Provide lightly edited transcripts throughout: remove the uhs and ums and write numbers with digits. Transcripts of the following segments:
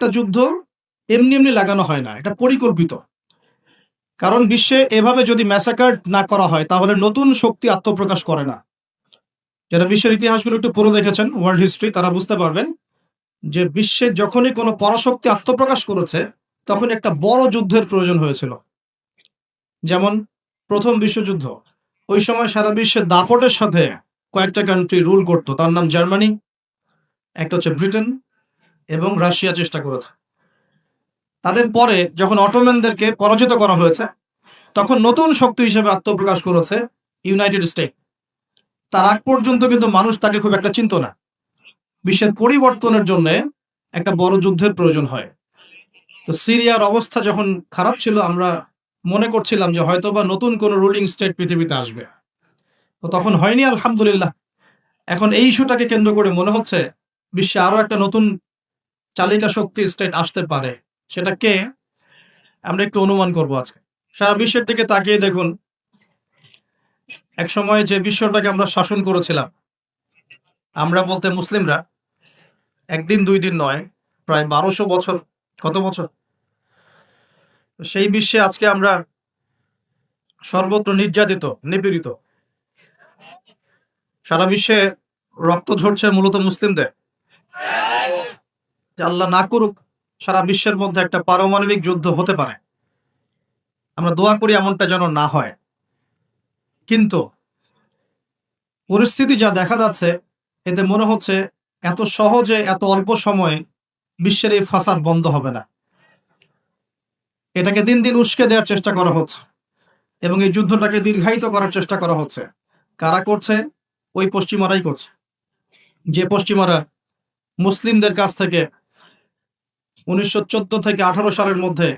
একটা যুদ্ধ এমনি এমনি লাগানো হয় না, এটা পরিকল্পিত। কারণ বিশ্বে এভাবে যদি ম্যাসাকার না করা হয় তাহলে নতুন শক্তি আত্মপ্রকাশ করে না। যারা বিশ্বের ইতিহাসগুলো একটু পড়ে দেখেছেন, ওয়ার্ল্ড হিস্ট্রি, তারা বুঝতে পারবেন যে বিশ্বে যখনই কোনো পরাশক্তি আত্মপ্রকাশ করেছে তখন একটা বড় যুদ্ধের প্রয়োজন হয়েছিল। যেমন প্রথম বিশ্বযুদ্ধ, ওই সময় সারা বিশ্বে দাপটের সাথে কয়েকটা কান্ট্রি রুল করতো, তার নাম জার্মানি, একটা হচ্ছে ব্রিটেন এবং রাশিয়া চেষ্টা করেছে। তাদের পরে যখন অটোম্যানদেরকে পরাজিত করা হয়েছে তখন নতুন শক্তি হিসেবে আত্মপ্রকাশ করেছে ইউনাইটেড স্টেট। তার আগ পর্যন্ত কিন্তু মানুষ তাকে খুব একটা চিনত না। বিশ্বের পরিবর্তনের জন্য একটা বড় যুদ্ধের প্রয়োজন হয়। তো সিরিয়ার অবস্থা যখন খারাপ ছিল, আমরা মনে করছিলাম যে হয়তোবা নতুন কোনো রুলিং স্টেট পৃথিবীতে আসবে। তো তখন হয়নি, আলহামদুলিল্লাহ। এখন এই ইস্যুটাকে কেন্দ্র করে মনে হচ্ছে বিশ্বে আরো একটা নতুন চালিকা শক্তি স্টেট আসতে পারে। সেটা কে, আমরা একটু অনুমান করব আজকে। সারা বিশ্বের দিকে তাকিয়ে দেখুন, এক সময় যে বিশ্বটাকে আমরা শাসন করেছিলাম, আমরা বলতে মুসলিমরা, একদিন দুই দিন নয়, প্রায় 1200 বছর, কত বছর, সেই বিশ্বে আজকে আমরা সর্বত্র নির্যাতিত, নিপীড়িত। সারা বিশ্বে রক্ত ঝরছে মূলত মুসলিমদের। যে আল্লাহ না করুক সারা বিশ্বের মধ্যে একটা পারমাণবিক যুদ্ধ হতে পারে, আমরা দোয়া করি এমনটা যেন না হয়। কিন্তু পরিস্থিতি যা দেখা যাচ্ছে, এতে মনে হচ্ছে এত সহজে এত অল্প সময়ে বিশ্বের এই ফাসাদ বন্ধ হবে না। এটাকে দিন দিন উস্কে দেওয়ার চেষ্টা করা হচ্ছে এবং এই যুদ্ধটাকে দীর্ঘায়িত করার চেষ্টা করা হচ্ছে। কারা করছে? ওই পশ্চিমারাই করছে। যে পশ্চিমারা মুসলিমদের কাছ থেকে 1914 থেকে 18 সালের মধ্যে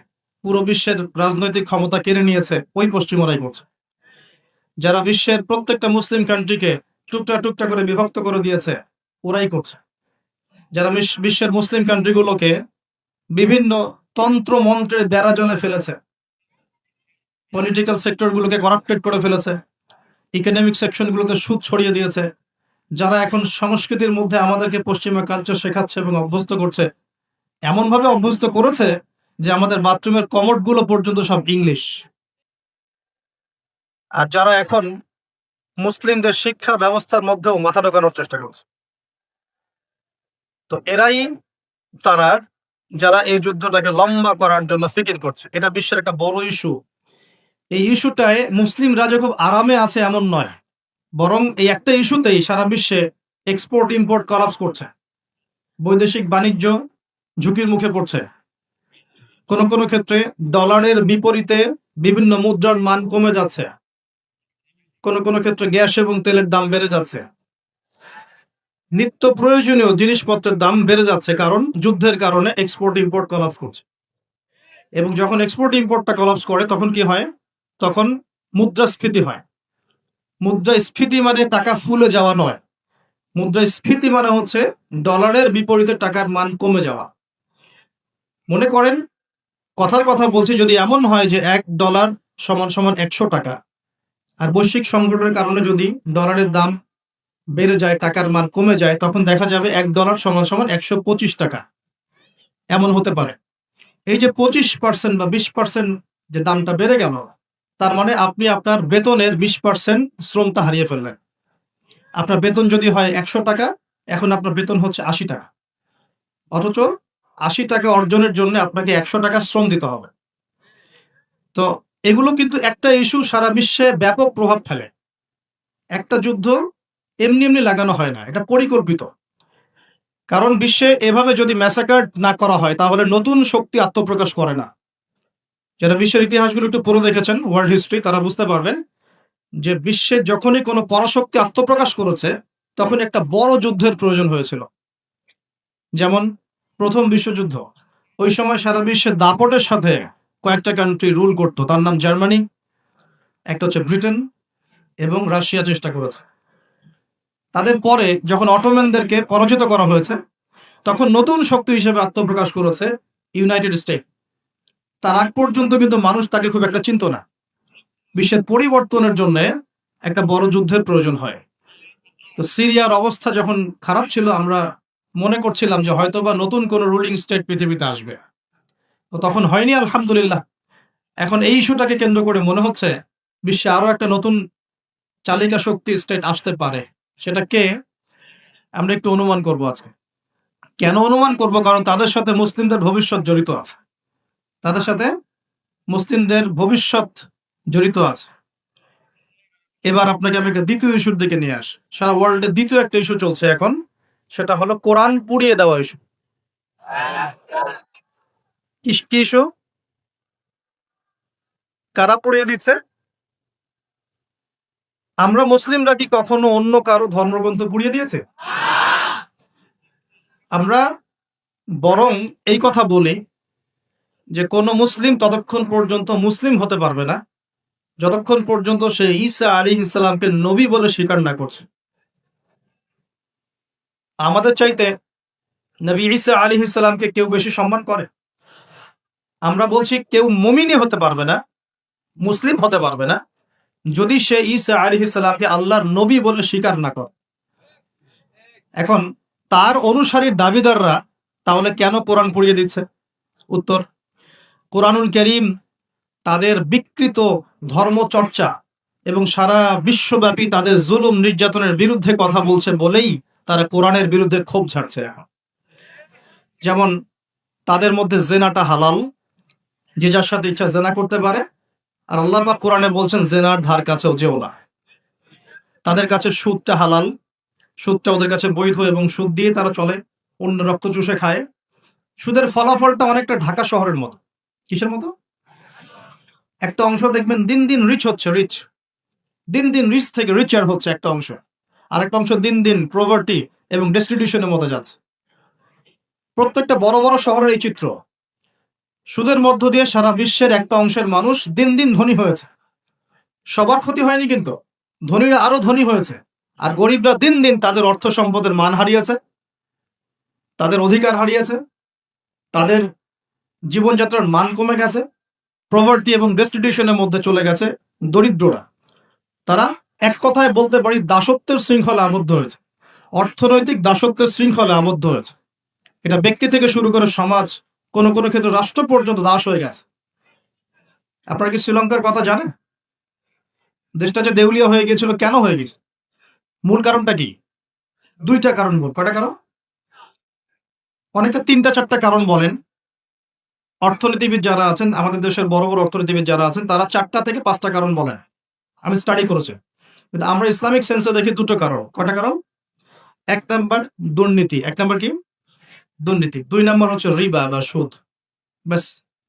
পুরো বিশ্বের রাজনৈতিক ক্ষমতা কেড়ে নিয়েছে, ওই পশ্চিমারাই করছে। যারা বিশ্বের প্রত্যেকটা মুসলিম কান্ট্রিকে টুকটা টুকটা করে বিভক্ত করে দিয়েছে, ওরাই করছে। যারা বিশ্বের মুসলিম কান্ট্রিগুলোকে বিভিন্ন তন্ত্র মন্ত্রের বেড়া জলে ফেলেছে, পলিটিক্যাল সেক্টরগুলোকে করাপ্টেড করে ফেলেছে, ইকোনমিক সেকশনগুলোতে সুদ ছড়িয়ে দিয়েছে, যারা এখন সংস্কৃতির মধ্যে আমাদেরকে পশ্চিমা কালচার শেখাচ্ছে এবং অভ্যস্ত করছে, এমনভাবে অভ্যস্ত করেছে যে আমাদের বাথরুমের কমোডগুলো পর্যন্ত সব ইংলিশ। আর যারা এখন মুসলিমদের শিক্ষা ব্যবস্থার মধ্যেও মাথা ঢোকানোর চেষ্টা করছে, তো এরাই তারা যারা এই যুদ্ধটাকে লম্বা করার জন্য ফিকির করছে। এটা বিশ্বের একটা বড় ইস্যু। এই ইস্যুটায় মুসলিমরা যে খুব আরামে আছে এমন নয়, বরং এই একটা ইস্যুতেই সারা বিশ্বে এক্সপোর্ট ইম্পোর্ট কলাপস করছে, বৈদেশিক বাণিজ্য ঝুঁকির মুখে পড়ছে। কোন কোন ক্ষেত্রে ডলারের বিপরীতে বিভিন্ন মুদ্রার মান কমে যাচ্ছে, কোন কোন ক্ষেত্রে গ্যাস এবং তেলের দাম বেড়ে যাচ্ছে, নিত্য প্রয়োজনীয় জিনিসপত্রের দাম বেড়ে যাচ্ছে, কারণ যুদ্ধের কারণে এক্সপোর্ট ইম্পোর্ট কলাপস করছে। এবং যখন এক্সপোর্ট ইম্পোর্টটা কলাপস করে তখন কি হয়? তখন মুদ্রাস্ফীতি হয়। মুদ্রাস্ফীতি মানে টাকা ফুলে যাওয়া নয়, মুদ্রাস্ফীতি মানে হচ্ছে ডলারের বিপরীতে টাকার মান কমে যাওয়া। মনে করেন, কথার কথা বলছি, যদি এমন হয় যে $1 সমান সমান 100 টাকা, আর বৈশ্বিক সংকটের কারণে যদি ডলারের দাম বেড়ে যায়, টাকার মান কমে যায়, তখন দেখা যাবে $1 সমান সমান 125 টাকা। এমন হতে পারে। এই যে 25% বা 20% যে দামটা বেড়ে গেল, তার মানে আপনি আপনার বেতনের 20% শ্রমটা হারিয়ে ফেললেন। আপনার বেতন যদি হয় 100 টাকা, এখন আপনার বেতন হচ্ছে 80 টাকা। অথচ 80 টাকা অর্জনের জন্য আপনাকে 100 টাকা শ্রম দিতে হবে। তো এগুলো কিন্তু একটা ইস্যু সারা বিশ্বে ব্যাপক প্রভাব ফেলে। একটা যুদ্ধ এমনি এমনি লাগানো হয় না, এটা পরিকল্পিত। কারণ বিশ্বে এভাবে যদি ম্যাসাকার না করা হয় তাহলে নতুন শক্তি আত্মপ্রকাশ করে না। যারা বিশ্বের ইতিহাসগুলো একটু পড়ে দেখেছেন, ওয়ার্ল্ড হিস্ট্রি, তারা বুঝতে পারবেন যে বিশ্বে যখনই কোনো পরাশক্তি আত্মপ্রকাশ করেছে তখন একটা বড় যুদ্ধের প্রয়োজন হয়েছিল। যেমন প্রথম বিশ্বযুদ্ধ, ওই সময় সারা বিশ্বে দাপটের সাথে কয়েকটা কান্ট্রি রুল করতো, তার নাম জার্মানি, একটা হচ্ছে ব্রিটেন এবং রাশিয়া চেষ্টা করেছে। তাদের পরে যখন অটোম্যানদেরকে পরাজিত করা হয়েছে তখন নতুন শক্তি হিসেবে আত্মপ্রকাশ করেছে ইউনাইটেড স্টেট। তার আগ পর্যন্ত কিন্তু মানুষ তাকে খুব একটা চিনত না। বিশ্বের পরিবর্তনের জন্য একটা বড় যুদ্ধের প্রয়োজন হয়। তো সিরিয়ার অবস্থা যখন খারাপ ছিল, আমরা মনে করছিলাম যে হয়তোবা নতুন কোন রুলিং স্টেট পৃথিবীতে আসবে, তো তখন হয়নি, আলহামদুলিল্লাহ। এখন এই ইস্যুটাকে কেন্দ্র করে মনে হচ্ছে বিশ্বে আরো একটা নতুন চালিকা শক্তি স্টেট আসতে পারে। সেটা কে, আমরা একটু অনুমান করব আজকে। কেন অনুমান করব? কারণ তাদের সাথে মুসলিমদের ভবিষ্যৎ জড়িত আছে, তাদের সাথে মুসলিমদের ভবিষ্যৎ জড়িত আছে। এবার আপনাকে আমি একটা দ্বিতীয় ইস্যুর দিকে নিয়ে আসি। সারা ওয়ার্ল্ডে দ্বিতীয় একটা ইস্যু চলছে এখন, সেটা হলো কোরআন পুড়িয়ে দেওয়া ইস্যু। কি ইস্যু? কারা পুড়িয়ে দিচ্ছে? আমরা মুসলিমরা কি কখনো অন্য কারো ধর্মগ্রন্থ পুড়িয়ে দিয়েছে? আমরা বরং এই কথা বলি যে কোনো মুসলিম ততক্ষণ পর্যন্ত মুসলিম হতে পারবে না যতক্ষণ পর্যন্ত সে ঈসা আলাইহিস সালামকে নবী বলে স্বীকার না করছে। আমাদের চাইতে নবী ঈসা আলাইহিস সালামকে কেউ বেশি সম্মান করে? আমরা বলছি কেউ মুমিনই হতে পারবে না, মুসলিম হতে পারবে না যদি সে ঈসা আলাইহিস সালামকে আল্লাহর নবী বলে স্বীকার না করে। এখন তার অনুসারীর দাবিদাররা তাহলে কেন কোরআন পুড়িয়ে দিচ্ছে? উত্তর, কোরআনুল কারীম তাদের বিকৃত ধর্মচর্চা এবং সারা বিশ্বব্যাপী তাদের জুলুম নির্যাতনের বিরুদ্ধে কথা বলছে বলেই তারা কোরআনের বিরুদ্ধে ক্ষোভ ঝাড়ছে এখন। যেমন তাদের মধ্যে জেনাটা হালাল, যে যার সাথে ইচ্ছা জেনা করতে পারে, আর আল্লাহ পাক কোরআনে বলছেন জেনার ধার কাছেও যেও না। তাদের কাছে সুদটা হালাল, সুদটা ওদের কাছে বৈধ এবং সুদ দিয়ে তারা চলে, অন্য রক্ত চুষে খায়। সুদের ফলাফলটা অনেকটা ঢাকা শহরের মতো। কিসের মতো? একটা অংশ দেখবেন দিন দিন রিচ হচ্ছে, দিন দিন রিচ থেকে রিচার হচ্ছে একটা অংশ, আর একটা অংশ দিন দিন প্রভার্টি এবং ডেস্টিটিউশনের মধ্যে যাচ্ছে। প্রত্যেকটা বড় বড় শহরের এই চিত্র। সুদের মধ্য দিয়ে সারা বিশ্বের একটা অংশের মানুষ দিন দিন ধনী হয়েছে। সবার ক্ষতি হয়নি, কিন্তু ধনীরা আরো ধনী হয়েছে, আর গরিবরা দিন দিন তাদের অর্থ সম্পদের মান হারিয়েছে, তাদের অধিকার হারিয়েছে, তাদের জীবনযাত্রার মান কমে গেছে, প্রভার্টি এবং ডেস্টিটিউশনের মধ্যে চলে গেছে দরিদ্ররা। তারা এক কথায় বলতে পারি দাসত্বের শৃঙ্খলা আবদ্ধ হয়েছে, অর্থনৈতিক দাসত্বের শৃঙ্খলা আবদ্ধ হয়েছে। এটা ব্যক্তি থেকে শুরু করে সমাজ, কোনো কোনো ক্ষেত্রে রাষ্ট্র পর্যন্ত দাস হয়ে গেছে। আপনারা কি শ্রীলঙ্কার কথা জানেন? দেশটা যে দেউলিয়া হয়ে গিয়েছিল, কেন হয়ে গেছে? মূল কারণটা কি? দুইটা কারণ। বল, কয়টা কারণ? অনেকে তিনটা চারটা কারণ বলেন। অর্থনীতিবিদ যারা আছেন, আমাদের দেশের বড় বড় অর্থনীতিবিদ যারা আছেন, তারা 4টা থেকে 5টা কারণ বলেন। আমি স্টাডি করেছি, কিন্তু আমরা ইসলামিক সেন্সে দেখি দুটো কারণ। কয়টা কারণ? 1 নাম্বার দুর্নীতি। 1 নাম্বার কি? দুর্নীতি। 2 নাম্বার হচ্ছে রিবা বা সুদ। ব্যাস,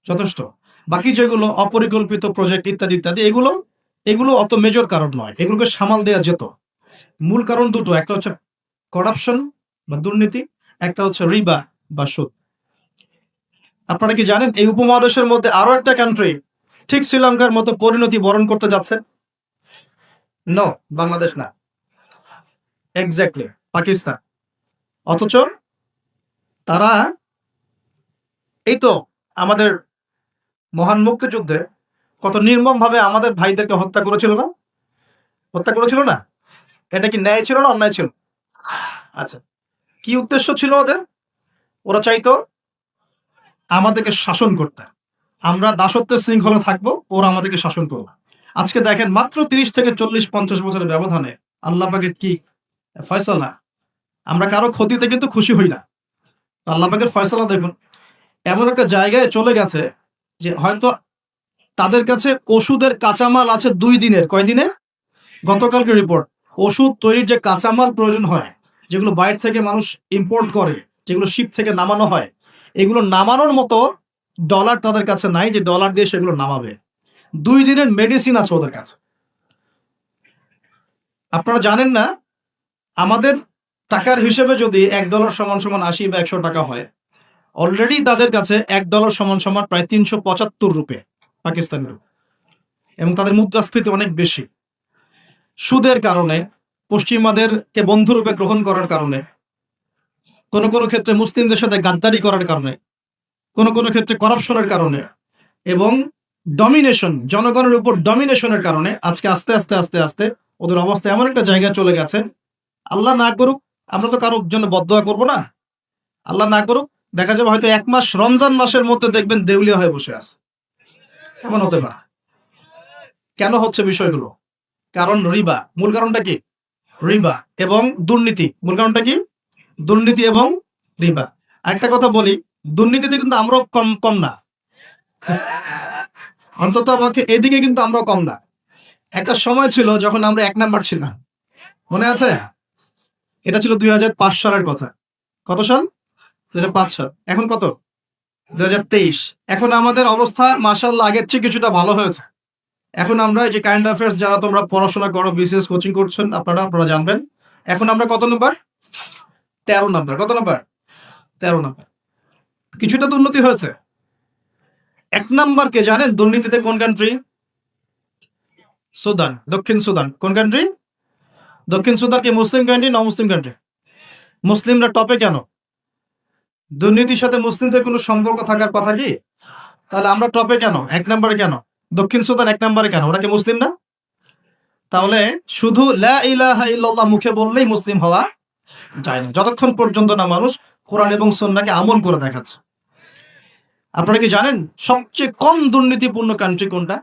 যথেষ্ট। বাকি যেগুলো অপরিকল্পিত প্রজেক্ট ইত্যাদি ইত্যাদি, এগুলো অত মেজর কারণ নয়, এগুলোকে সামাল দেওয়া যেত। মূল কারণ দুটো, একটা হচ্ছে করাপশন বা দুর্নীতি, একটা হচ্ছে রিবা বা সুদ। আপনারা কি জানেন এই উপমহাদেশের মধ্যে আরো একটা কান্ট্রি ঠিক শ্রীলঙ্কার মতো পরিণতি বরণ করতে যাচ্ছে? নো, বাংলাদেশ না, এক্স্যাক্টলি পাকিস্তান। অথচ তারা এই তো আমাদের মহান মুক্তিযুদ্ধে কত নির্মম ভাবে আমাদের ভাইদেরকে হত্যা করেছিল না? হত্যা করেছিল না? এটা কি ন্যায় ছিল না অন্যায় ছিল? আচ্ছা, কি উদ্দেশ্য ছিল ওদের? ওরা চাইতো আমাদেরকে শাসন করতে, আমরা দাসত্বের শৃঙ্খলা থাকবো, ওরা আমাদেরকে শাসন করবে। আজকে দেখেন মাত্র 30 থেকে 40-50 বছরের ব্যবধানে আল্লাহ পাকের কি ফয়সালা। আমরা কারো ক্ষতিতে কিন্তু খুশি হই না। আল্লাহ পাকের ফয়সালা দেখুন, এমন একটা জায়গায় চলে গেছে যে হয়তো তাদের কাছে ওষুধের কাঁচামাল আছে 2 দিনের। কয় দিনের? গতকালকে রিপোর্ট। ওষুধ তৈরির যে কাঁচামাল প্রয়োজন হয়, যেগুলো বাইরে থেকে মানুষ ইম্পোর্ট করে, যেগুলো শিপ থেকে নামানো হয়, এগুলো নামানোর মতো ডলার তাদের কাছে নাই যে ডলার দিয়ে সেগুলো নামাবে। 2 দিনের মেডিসিন আছে ওদের কাছে। আপনারা জানেন না, আমাদের টাকার হিসেবে যদি $1 সমান সমান 80 বা 100 টাকা হয়, অলরেডি তাদের কাছে $1 সমান সমান প্রায় 375 রুপে পাকিস্তানি রুপি, এবং তাদের মুদ্রাস্ফীতি অনেক বেশি। সুদের কারণে, পশ্চিমাদেরকে বন্ধুরূপে গ্রহণ করার কারণে, কোনো কোনো ক্ষেত্রে মুসলিমদের সাথে গাদ্দারি করার কারণে, কোনো কোনো ক্ষেত্রে করাপশনের কারণে এবং ডমিনেশন, জনগণের উপর ডমিনেশনের কারণে আজকে আস্তে আস্তে আস্তে আস্তে ওদের অবস্থা এমন একটা জায়গায় চলে গেছে। আল্লাহ না করুক, আমরা তো কারোর জন্য বদদোয়া করব না, আল্লাহ না করুক, দেখা যাবে হয়তো 1 মাস রমজান মাসের মধ্যে দেখবেন দেউলিয়া হয়ে বসে আছে। এমন হতে পারে। কেন হচ্ছে বিষয়গুলো? কারণ রিবা। মূল কারণটা কি? রিবা এবং দুর্নীতি। মূল কারণটা কি? দুর্নীতি এবং রিবা। আরেকটা কথা বলি, দুর্নীতিতে কিন্তু আমরাও কম না। অন্ততপক্ষে এদিকে কিন্তু আমরাও কম না। একটা সময় ছিল যখন আমরা 1 নাম্বার ছিলাম। মনে আছে? এটা ছিল 2005 সালের কথা। কত সাল? 2005 সাল। এখন কত? 2023। এখন আমাদের অবস্থা মাশাআল্লাহ আগের চেয়ে কিছুটা ভালো হয়েছে। এখন আমরা এই যে কারেন্ট অ্যাফেয়ার্স যারা তোমরা পড়াশোনা করো, বিসিএস কোচিং করছেন আপনারা জানবেন। এখন আমরা কত নাম্বার? 13 নাম্বার। কত নাম্বার? 13 নাম্বার। কিছুটা তো উন্নতি হয়েছে। 1 নাম্বার কে জানেন দুর্নীতিতে কোন কান্ট্রি? সুদান, দক্ষিণ সুদান। কোন কান্ট্রি? দক্ষিণ সুদান কি মুসলিম কান্ট্রি না অমুসলিম কান্ট্রি? মুসলিমরা টপে কেন? দুর্নীতির সাথে মুসলিমদের কোনো সম্পর্ক থাকার কথা কি? তাহলে আমরা টপে কেন? 1 নাম্বারে কেন? দক্ষিণ সুদান 1 নাম্বারে কেন? ওরা কি মুসলিম না? তাহলে শুধু লা ইলাহা ইল্লাল্লাহ মুখে বললেই মুসলিম হওয়া যায় না, যতক্ষণ পর্যন্ত না মানুষ কোরআন এবং সুন্নাহকে আমল করে দেখাচ্ছে। আপনারা কি জানেন সবচেয়ে কম দুর্নীতিপূর্ণ কান্ট্রি কোনটা?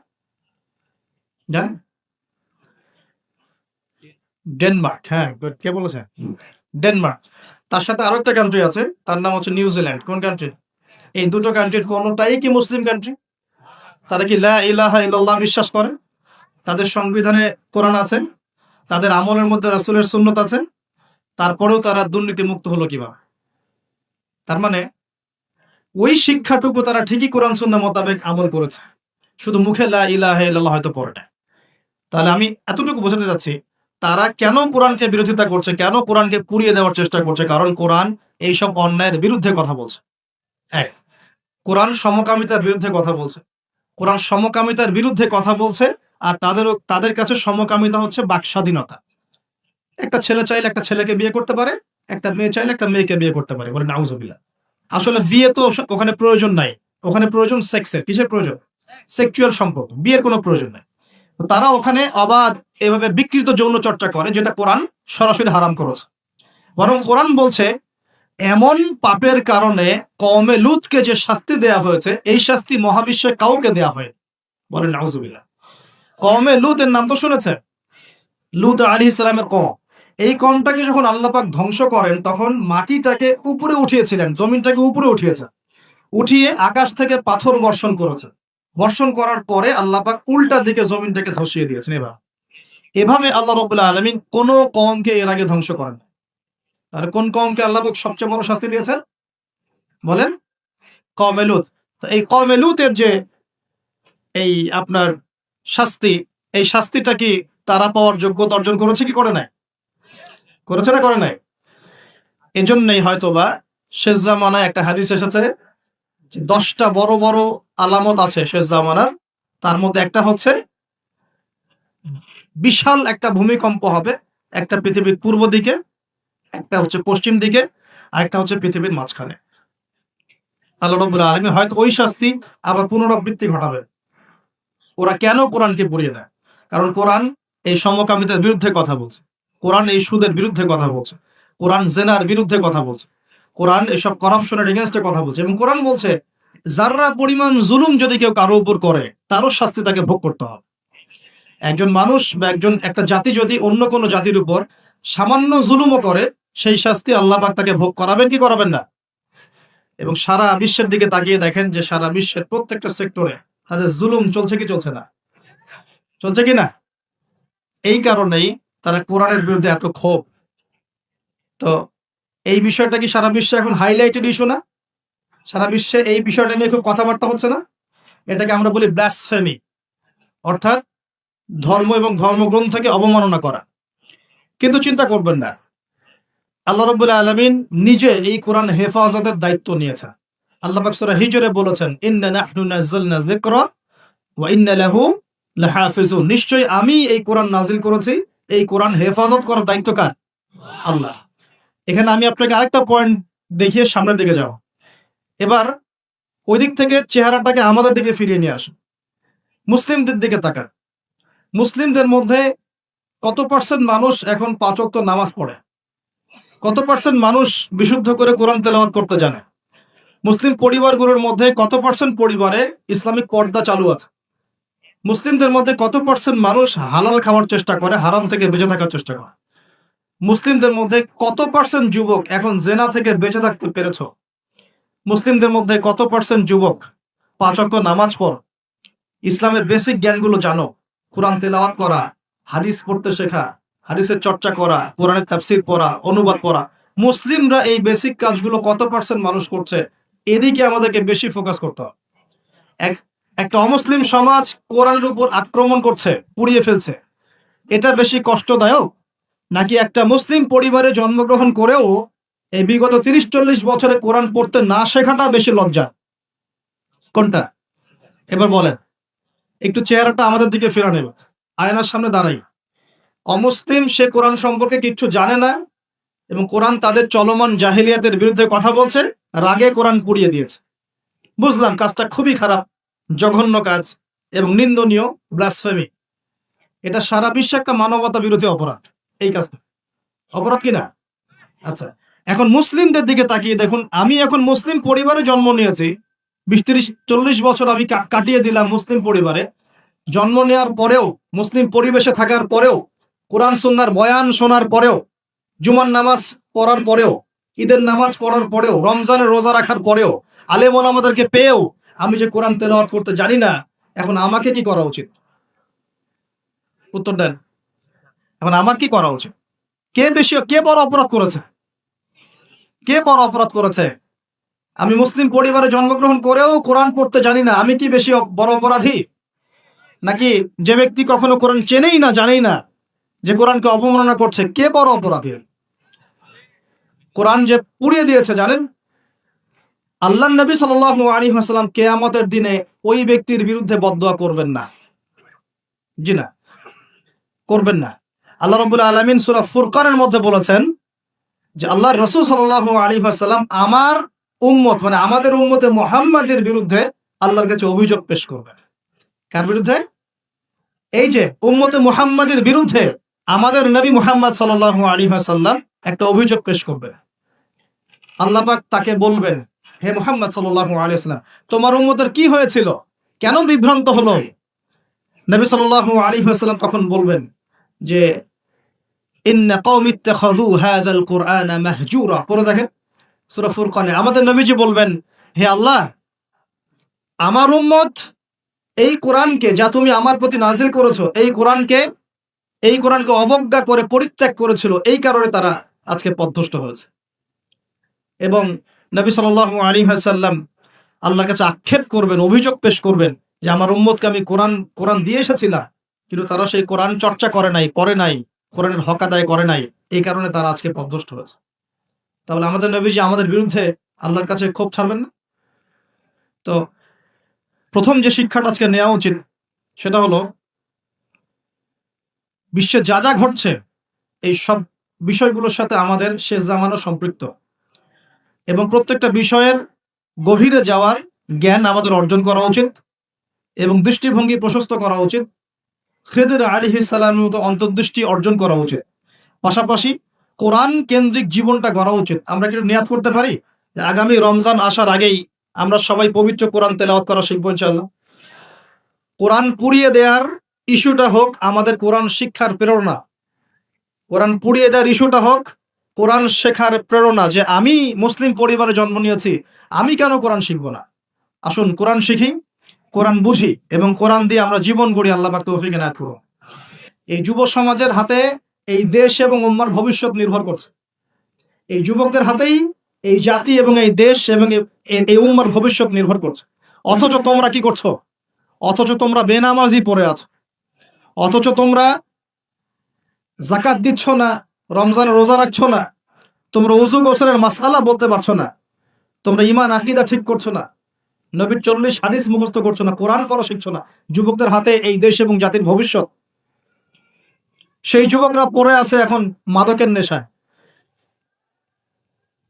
জানেন? ডেনমার্ক। হ্যাঁ, গুড। কে বলেছে? ডেনমার্ক। তার সাথে আরো একটা কান্ট্রি আছে, তার নাম হচ্ছে নিউজিল্যান্ড। কোন কান্ট্রি? এই দুটো কান্ট্রির কোনটাই কি মুসলিম কান্ট্রি? তারা কি লা ইলাহা ইল্লাল্লাহ বিশ্বাস করে? তাদের সংবিধানে কোরআন আছে, তাদের আমলের মধ্যে রাসূলের সুন্নত আছে, তারপরেও তারা দুর্নীতি মুক্ত হলো কিভাবে? তার মানে ওই শিক্ষাটুকু তারা ঠিকই কোরআন সুন্নাহ মোতাবেক আমল করেছে, শুধু মুখে লা ইলাহা ইল্লাল্লাহ হয়তো পড়ে না। তাহলে আমি এতটুকু বোঝাতে চাচ্ছি, তারা কেন কোরআনকে বিরোধিতা করছে, কেন কোরআনকে পুড়িয়ে দেওয়ার চেষ্টা করছে? কারণ কোরআন এইসব অন্যায়ের বিরুদ্ধে কথা বলছে। এক, কোরআন সমকামিতার বিরুদ্ধে কথা বলছে। কোরআন সমকামিতার বিরুদ্ধে কথা বলছে, আর তাদের কাছে সমকামিতা হচ্ছে বাকস্বাধীনতা। একটা ছেলে চাইলে একটা ছেলেকে বিয়ে করতে পারে, একটা মেয়ে চাইলে একটা মেয়েকে বিয়ে করতে পারে। বলে নাউজুবিল্লাহ। আসলে বিয়ে তো ওখানে প্রয়োজন নাই। ওখানে প্রয়োজন সেক্সের। কিসের প্রয়োজন? সেক্সুয়াল সম্পর্ক। বিয়ের কোনো প্রয়োজন নাই। তো তারা ওখানে অবাধ এভাবে বিকৃত যৌন চর্চা করে, যেটা কোরআন সরাসরি হারাম করেছে। বরং কোরআন বলছে এমন পাপের কারণে কওমে লূতকে যে শাস্তি দেয়া হয়েছে, এই শাস্তি মহাবিশ্বে কাউকে দেয়া হয়নি। বলেন নাউজুবিল্লাহ। কওমে লূতের নাম তো শুনেছেন? লূত আলাইহিস সালামের কওম। এই কওমটাকে যখন আল্লাহ পাক ধ্বংস করেন, তখন মাটিটাকে উপরে উঠিয়েছিলেন, জমিনটাকে উপরে উঠিয়েছেন। উঠিয়ে আকাশ থেকে পাথর বর্ষণ করেছেন। বর্ষণ করার পরে আল্লাহ পাক উল্টা দিকে জমিনটাকে ধসিয়ে দিয়েছেন। এভাবে আল্লাহ রাব্বুল আলামিন কোন কওমকে এর আগে ধ্বংস করেন। তাহলে কোন কওমকে আল্লাহ পাক সবচেয়ে বড় শাস্তি দিয়েছেন? বলেন? কওমে লূত। তো এই কওমে লূতের যে এই আপনার শাস্তি, এই শাস্তিটা কি তারা পাওয়ার যোগ্যতা অর্জন করেছে কি করে নাই? করেছে না করে নাই? এজন্যই হয়তোবা শেষ জামানায় একটা হাদিস এসেছে যে 10টা বড় বড় আলামত আছে শেষ জামানার। তার মধ্যে একটা হচ্ছে বিশাল একটা ভূমিকম্প হবে, একটা পৃথিবীর পূর্ব দিকে, একটা হচ্ছে পশ্চিম দিকে, আরেকটা হচ্ছে পৃথিবীর মাঝখানে। আল্লাহ রাব্বুল আলামিন হয়তো ওই শাস্তি আবার পুনরাবৃত্তি ঘটাবে। ওরা কেন কোরআনকে পুড়িয়ে দেয়? কারণ কোরআন এই সমকামিতার বিরুদ্ধে কথা বলছে। কোরআন এই সুদের বিরুদ্ধে কথা বলছে। কোরআন জেনার বিরুদ্ধে কথা বলছে। কোরআন এসব করাপশনের এগেইনস্টে কথা বলছে, এবং কোরআন বলছে যাররা পরিমাণ জুলুম যদি কেউ কারো উপর করে, তারও শাস্তি তাকে ভোগ করতে হবে। একজন মানুষ বা একটা জাতি যদি অন্য কোনো জাতির উপর সামান্য জুলুমও করে, সেই শাস্তি আল্লাহ পাক তাকে ভোগ করাবেন কি করাবেন না? এবং সারা বিশ্বের দিকে তাকিয়ে দেখেন যে সারা বিশ্বের প্রত্যেকটা সেক্টরে তাদের জুলুম চলছে কি চলছে না? চলছে কি না? এই কারণেই তারা কোরআনের বিরুদ্ধে এত ক্ষোভ। তো এই বিষয়টা কি সারা বিশ্বে এখন হাইলাইটেড ইস্যু না? সারা বিশ্বে এই বিষয়টা নিয়ে খুব কথাবার্তা হচ্ছে না? এটাকে আমরা বলি ব্লাসফেমি, অর্থাৎ ধর্ম এবং ধর্মগ্রন্থকে অবমাননা করা। কিন্তু চিন্তা করবেন না, আল্লাহ রাব্বুল আলামিন নিজে এই কোরআন হেফাজতের দায়িত্ব নিয়েছেন। আল্লাহ পাক সূরা হিজরে বলেছেন, ইন্না নাহনু নাযালনা যিকরা ওয়া ইন্না লাহু লাহাফিজুন। নিশ্চয়ই আমি এই কোরআন নাজিল করেছি, এই কোরআন হেফাজত করার দায়িত্ব কার? আল্লাহ। এখানে আমি আপনাকে আরেকটা পয়েন্ট দেখিয়ে সামনের দিকে যাব। এবার ওই দিক থেকে চেহারাটাকে আমাদের দিকে ফিরিয়ে নিয়ে আসুন। মুসলিমদের দিকে তাকান। মুসলিমদের মধ্যে কত পার্সেন্ট মানুষ এখন 5 ওয়াক্ত নামাজ পড়ে? কত পার্সেন্ট মানুষ বিশুদ্ধ করে কোরআন তেলাওয়াত করতে জানে? মুসলিম পরিবারগুলোর মধ্যে কত পার্সেন্ট পরিবারে ইসলামিক পর্দা চালু আছে? মুসলিমদের মধ্যে কত পার্সেন্ট মানুষ হালাল খাওয়ার চেষ্টা করে, হারাম থেকে বেঁচে থাকার চেষ্টা করে? মুসলিমদের মধ্যে কত পার্সেন্ট যুবক এখন জেনা থেকে বেঁচে থাকতে পেরেছো? মুসলিমদের মধ্যে কত পার্সেন্ট যুবক 5 ওয়াক্ত নামাজ পড়, ইসলামের বেসিক জ্ঞানগুলো জানো, কোরআন তেলাওয়াত করা, হাদিস পড়তে শেখা, হাদিসের চর্চা করা, কোরআনের তাফসীর পড়া, অনুবাদ পড়া? মুসলিমরা এই বেসিক কাজগুলো কত পার্সেন্ট মানুষ করছে? এদিকে আমাদেরকে বেশি ফোকাস করতে হবে। একটা অমুসলিম সমাজ কোরআনের উপর আক্রমণ করছে, পুড়িয়ে ফেলছে, এটা বেশি কষ্টদায়ক নাকি একটা মুসলিম পরিবারে জন্মগ্রহণ করেও এই বিগত 30-40 বছরে কোরআন পড়তে না শেখাটা বেশি লজ্জা? কোনটা? এবার বলেন। একটু চেহারাটা আমাদের দিকে ফেরা নেবে, আয়নার সামনে দাঁড়াই। অমুসলিম, সে কোরআন সম্পর্কে কিচ্ছু জানে না এবং কোরআন তাদের চলমান জাহিলিয়াতের বিরুদ্ধে কথা বলছে, রাগে কোরআন পুড়িয়ে দিয়েছে। বুঝলাম কাজটা খুবই খারাপ, জঘন্য কাজ এবং নিন্দনীয়, ব্লাসফেমি। এটা সারা বিশ্বে একটা মানবতা বিরোধী অপরাধ। এই কাজটা অপরাধ কিনা? আচ্ছা, এখন মুসলিমদের দিকে তাকিয়ে দেখুন। আমি এখন মুসলিম পরিবারে জন্ম নিয়েছি, 20-30-40 বছর আমি কাটিয়ে দিলাম মুসলিম পরিবারে। জন্ম নেওয়ার পরেও, মুসলিম পরিবেশে থাকার পরেও, কোরআন সুন্নাহর বয়ান শোনার পরেও, জুমার নামাজ পড়ার পরেও, ঈদের নামাজ পড়ার পরেও, রমজানের রোজা রাখার পরেও, আলেম ওলামাদেরকে পেয়েও আমি যে কোরআন তেলাওয়াত করতে জানি না, এখন আমাকে কি করা উচিত? উত্তর দেন। এখন আমার কি করা উচিত? কে বড় অপরাধ করেছে? কে বড় অপরাধ করেছে? আমি মুসলিম পরিবারে জন্মগ্রহণ করেও কোরআন পড়তে জানি না, আমি কি বেশি বড় অপরাধী? নাকি যে ব্যক্তি কখনো কোরআন চেনেই না, জানেই না, যে কোরআনকে অবমাননা করছে, কে বড় অপরাধী? কোরআন যে পুড়িয়ে দিয়েছে জানেন, আল্লাহর নবী সাল্লাল্লাহু আলাইহি ওয়াসাল্লাম কিয়ামতের দিনে ওই ব্যক্তির বিরুদ্ধে বদদোয়া করবেন না। জি না, করবেন না। আল্লাহ রাব্বুল আলামিন সূরা ফুরকানের মধ্যে বলেছেন যে আল্লাহর রাসূল সাল্লাল্লাহু আলাইহি ওয়াসাল্লাম আমার উম্মত, মানে আমাদের উম্মতে মুহাম্মাদের বিরুদ্ধে আল্লাহর কাছে অভিযোগ পেশ করবেন। কার বিরুদ্ধে? এই যে উম্মতে মুহাম্মাদের বিরুদ্ধে আমাদের নবী মুহাম্মদ সাল্লাল্লাহু আলাইহি ওয়াসাল্লাম একটা অভিযোগ পেশ করবেন। আল্লাহ পাক তাকে বলবেন, হে মুহাম্মদ সাল্লাল্লাহু আলাইহি ওয়াসাল্লাম, তোমার উম্মতের কি হয়েছিল, কেন বিভ্রান্ত হলো? নবী সাল্লাল্লাহু আলাইহি ওয়াসাল্লাম তখন বলবেন যে ইন্না কওমি ইত্তাখাযু হাযাল কুরআনা মাহজুরা। পড়ে দেখেন সূরা ফুরকানে আমাদের নবীজি বলবেন, হে আল্লাহ, আমার উম্মত এই কোরআনকে, যা তুমি আমার প্রতি নাজিল করেছো, এই কোরআনকে অবজ্ঞা করে পরিত্যাগ করেছিল, এই কারণে তারা আজকে পথভ্রষ্ট হয়েছে। এবং নবী সাল্লাল্লাহু আলাইহি ওয়াসাল্লাম আল্লাহর কাছে আক্ষেপ করবেন, অভিযোগ পেশ করবেন যে আমার উম্মতকে আমি কোরআন দিয়ে এসেছিলাম, কিন্তু তারা সেই কোরআন চর্চা করে নাই, কোরআনের হক আদায় করে নাই, এই কারণে তারা আজকে পথভ্রষ্ট হয়েছে। তাহলে আমাদের নবীজি আমাদের বিরুদ্ধে আল্লাহর কাছে ক্ষোভ ছাড়বেন না? তো প্রথম যে শিক্ষাটা আজকে নেওয়া উচিত সেটা হলো, বিশ্বে যা যা ঘটছে এই সব বিষয়গুলোর সাথে আমাদের শেষ জামানা সম্পৃক্ত এবং প্রত্যেকটা বিষয়ের গভীরে যাওয়ার জ্ঞান আমাদের অর্জন করা উচিত এবং দৃষ্টিভঙ্গি প্রশস্ত করা উচিত। খিদর আলাইহিস সালামের মতো অন্তর্দৃষ্টি অর্জন করা উচিত। পাশাপাশি কোরআন কেন্দ্রিক জীবনটা গড়া উচিত। আমরা কি নিয়াত করতে পারি যে আগামী রমজান আসার আগেই আমরা সবাই পবিত্র কোরআন তেলাওয়াত করা শিখবো ইনশাআল্লাহ? কোরআন পুড়িয়ে দেওয়ার ইস্যুটা হোক আমাদের কোরআন শিক্ষার প্রেরণা, কোরআন পুড়িয়ে দেওয়ার ইস্যুটা হোক কোরআন শেখার প্রেরণা, যে আমি মুসলিম পরিবারে জন্ম নিয়েছি, আমি কেন কোরআন শিখবো না? আসুন কোরআন শিখি, কোরআন বুঝি এবং কোরআন দিয়ে আমরা জীবন গড়ি। আল্লাহ পাক তৌফিক এনায়েত করুন। এই যুব সমাজের হাতে এই দেশ এবং উম্মার ভবিষ্যৎ নির্ভর করছে। এই যুবকদের হাতেই এই জাতি এবং এই দেশ এবং এই উম্মার ভবিষ্যৎ নির্ভর করছে। অথচ তোমরা কি করছো? অথচ তোমরা বেনামাজি পড়ে আছো, অথচ তোমরা যাকাত দিচ্ছ না, রমজান রোজা রাখছো না, তোমরা ওযু গোসলের মাসালা বলতে পারছো না, তোমরা ঈমান আকীদা ঠিক করছো না, নবীর 40 হাদিস মুখস্থ করছো না, কোরআন পড়া শিখছো না। যুবকদের হাতে এই দেশ এবং জাতির ভবিষ্যৎ। সেই যুবকরা পড়ে আছে এখন মাদকের নেশায়।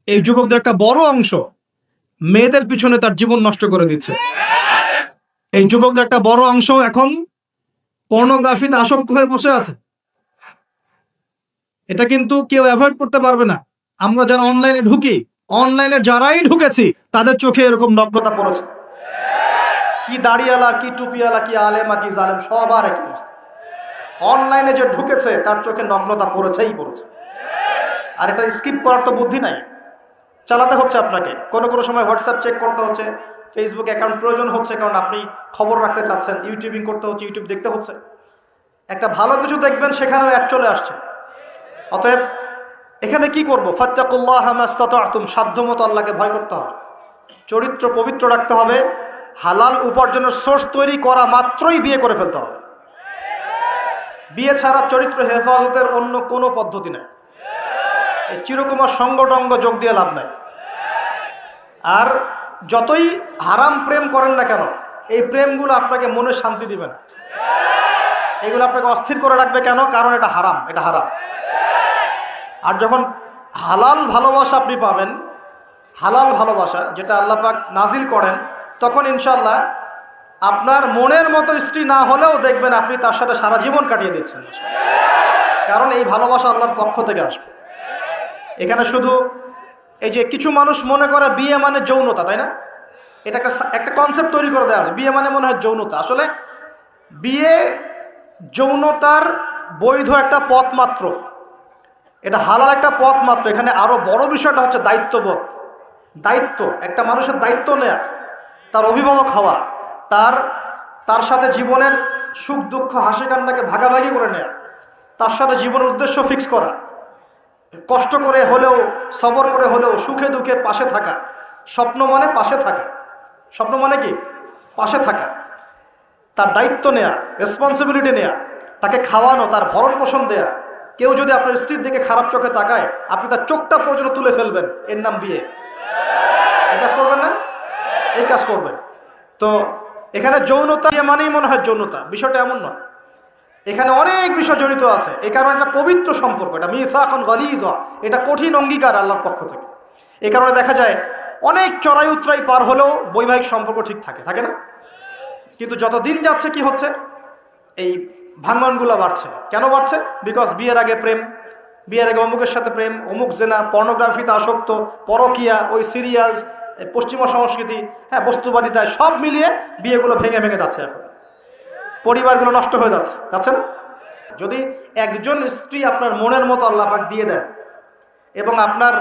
এই যুবকদের একটা বড় অংশ মেয়েদের পিছনে তার জীবন নষ্ট করে দিচ্ছে। এই যুবকদের একটা বড় অংশ এখন পর্নোগ্রাফিতে আসক্ত হয়ে বসে আছে। এটা কিন্তু কেউ অ্যাভয়েড করতে পারবে না। আমরা যারা অনলাইনে ঢুকি, অনলাইনে যারাই ঢুকেছি তাদের চোখে এরকম নগ্নতা পড়েছে। কি দাড়িওয়ালা, কি টুপিওয়ালা, কি আলেমা, কি জালেম, সবার একই অবস্থা। অনলাইনে যে ঢুকেছে তার চোখে নগ্নতা পড়েছেই পড়েছে। আর এটা স্কিপ করার তো বুদ্ধি নাই, চালাতে হচ্ছে আপনাকে। কোনো কোনো সময় হোয়াটসঅ্যাপ চেক করতে হচ্ছে, ফেসবুক অ্যাকাউন্ট প্রয়োজন হচ্ছে, কারণ আপনি খবর রাখতে চাচ্ছেন। ইউটিউবিং করতে হচ্ছে, ইউটিউব দেখতে হচ্ছে। একটা ভালো কিছু দেখবেন, সেখানেও অ্যাড চলে আসছে। অতএব এখানে কি করবো? ফাত্তাকুল্লাহ মাস্তাতাতুম, সাধ্যমতো আল্লাহকে ভয় করতে হবে, চরিত্র পবিত্র রাখতে হবে। হালাল উপার্জনের সোর্স তৈরি করা মাত্রই বিয়ে করে ফেলতে হবে। বিয়ে ছাড়া চরিত্র হেফাজতের অন্য কোনো পদ্ধতি নেই। এই চিরকুমার সঙ্গটঙ্গ যোগ দিয়ে লাভ নাই। আর যতই হারাম প্রেম করেন না কেন, এই প্রেমগুলো আপনাকে মনে শান্তি দিবে না, এগুলো আপনাকে অস্থির করে রাখবে। কেন? কারণ এটা হারাম, এটা হারাম। আর যখন হালাল ভালোবাসা আপনি পাবেন, হালাল ভালোবাসা যেটা আল্লাহ পাক নাজিল করেন, তখন ইনশাল্লাহ আপনার মনের মতো স্ত্রী না হলেও দেখবেন আপনি তার সাথে সারা জীবন কাটিয়ে দিচ্ছেন, কারণ এই ভালোবাসা আল্লাহর পক্ষ থেকে আসবে। এখানে শুধু এই যে কিছু মানুষ মনে করে বিয়ে মানে যৌনতা, তাই না? এটা একটা কনসেপ্ট তৈরি করে দেওয়া আছে, বিয়ে মানে মনে হয় যৌনতা। আসলে বিয়ে যৌনতার বৈধ একটা পথ মাত্র, এটা হালাল একটা পথ মাত্র। এখানে আরো বড় বিষয়টা হচ্ছে দায়িত্ববোধ। দায়িত্ব, একটা মানুষের দায়িত্ব নেয়া, তার অভিভাবক হওয়া, তার সাথে জীবনের সুখ দুঃখ হাসি কান্নাকে ভাগাভাগি করে নেয়া, তার সাথে জীবনের উদ্দেশ্য ফিক্স করা, কষ্ট করে হলেও সবর করে হলেও সুখে দুঃখে পাশে থাকা। স্বপ্ন মানে পাশে থাকা, স্বপ্ন মানে কি? পাশে থাকা। তার দায়িত্ব নেয়া, রেসপন্সিবিলিটি নেয়া, তাকে খাওয়ানো, তার ভরণ পোষণ দেয়া। কেউ যদি আপনার স্ত্রীর দিকে খারাপ চোখে তাকায়, আপনি তার চোখটা পর্যন্ত তুলে ফেলবেন, এর নাম বিয়ে। এই কাজ করবেন না? এই কাজ করবেন। তো এখানে যৌনতা মানেই মনে হয় যৌনতা, বিষয়টা এমন নয়। এখানে অনেক বিষয় জড়িত আছে। এই কারণে এটা পবিত্র সম্পর্ক, এটা মিসাকুন গালিযা, এটা কঠিন অঙ্গীকার আল্লাহর পক্ষ থেকে। এই কারণে দেখা যায় অনেক চড়াই উতরাই পার হলেও বৈবাহিক সম্পর্ক ঠিক থাকে না? কিন্তু যত দিন যাচ্ছে কি হচ্ছে? এই ভাঙনগুলো বাড়ছে। কেন বাড়ছে? বিকজ বিয়ের আগে প্রেম, বিয়ের আগে অমুকের সাথে প্রেম, অমুক জেনা, পর্নোগ্রাফিতে আসক্ত, পরকিয়া, ওই সিরিয়ালস, পশ্চিমা সংস্কৃতি, হ্যাঁ, বস্তুবাদিতায়, সব মিলিয়ে বিয়েগুলো ভেঙে ভেঙে যাচ্ছে। এখন পরিবারগুলো নষ্ট হয়ে যাচ্ছে না? যদি একজন স্ত্রী আপনার মনের মতো আল্লাহ পাক দিয়ে দেন, এবং আপনার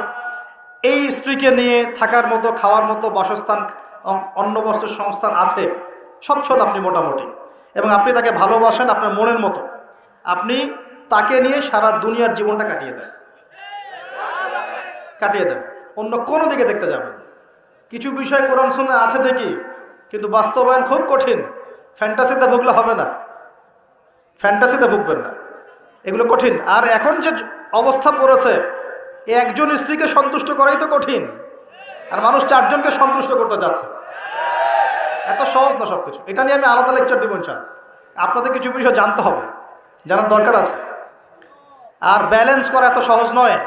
এই স্ত্রীকে নিয়ে থাকার মতো, খাওয়ার মতো বাসস্থান, অন্ন বস্ত্রের সংস্থান আছে, সচ্ছল আপনি মোটামুটি, এবং আপনি তাকে ভালোবাসেন আপনার মনের মতো, আপনি তাকে নিয়ে সারা দুনিয়ার জীবনটা কাটিয়ে দেন, অন্য কোনো দিকে দেখতে যাবেন। কিছু বিষয় কোরআন সুন্নাহ আছে ঠিকই, কিন্তু বাস্তবায়ন খুব কঠিন। ফ্যান্টাসিতে ভুগলে হবে না, ফ্যান্টাসিতে ভুগবেন না, এগুলো কঠিন। আর এখন যে অবস্থা পড়েছে, একজন স্ত্রীকে সন্তুষ্ট করাই তো কঠিন, আর মানুষ 4 জনকে সন্তুষ্ট করতে চাচ্ছে। এত সহজ না সবকিছু। এটা নিয়ে আমি আলাদা লেকচার দিব ইনশাআল্লাহ। আপনাদের কিছু বিষয় জানতে হবে, জানার দরকার আছে। আর ব্যালেন্স করা এত সহজ নয়,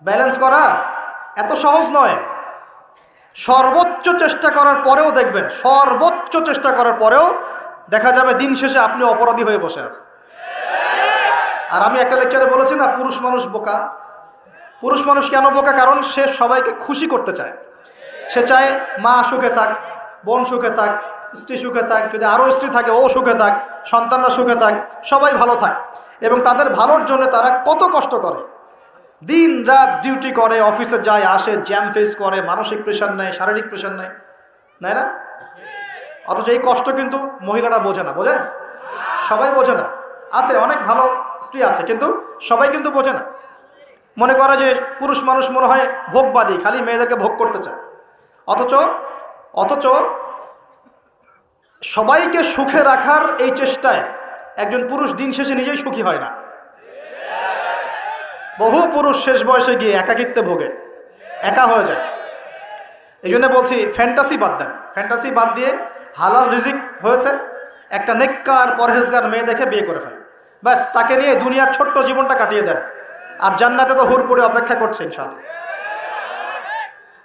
ব্যালেন্স করা এত সহজ নয়। সর্বোচ্চ চেষ্টা করার পরেও দেখবেন, সর্বোচ্চ চেষ্টা করার পরেও দেখা যাবে দিন শেষে আপনি অপরাধী হয়ে বসে আছেন। আর আমি একটা লেকচারে বলেছি না, পুরুষ মানুষ বোকা। পুরুষ মানুষ কেন বোকা? কারণ সে সবাইকে খুশি করতে চায়। সে চায় মা সুখে থাক, বোন সুখে থাক, স্ত্রী সুখে থাক, যদি আরও স্ত্রী থাকে ও সুখে থাক, সন্তানরা সুখে থাক, সবাই ভালো থাক। এবং তাদের ভালোর জন্য তারা কত কষ্ট করে, দিন রাত ডিউটি করে, অফিসে যায় আসে, জ্যাম ফেস করে, মানসিক প্রেশার নেয়, শারীরিক প্রেশার নেয়, নেয় না? অথচ এই কষ্ট কিন্তু মহিলারা বোঝে না, বোঝে? সবাই বোঝে না। আছে অনেক ভালো স্ত্রী আছে, কিন্তু সবাই কিন্তু বোঝে না। মনে করে যে পুরুষ মানুষ মনে হয় ভোগবাদী, খালি মেয়েদেরকে ভোগ করতে চায়। অথচ সবাইকে সুখে রাখার এই চেষ্টায় একজন পুরুষ দিন শেষে নিজেই সুখী হয় না। বহু পুরুষ শেষ বয়সে গিয়ে একাকিত্বে ভোগে, একা হয়ে যায়। এই জন্য বলছি ফ্যান্টাসি বাদ দেন, ফ্যান্টাসি বাদ দিয়ে হালাল রিজিক হয়েছে, একটা নেককার পরহেজগার মেয়ে দেখে বিয়ে করে ফেলেন, ব্যাস তাকে নিয়ে দুনিয়ার ছোট্ট জীবনটা কাটিয়ে দেন। আর জান্নাতে তো হুরপুরে অপেক্ষা করছে ইনশাআল্লাহ।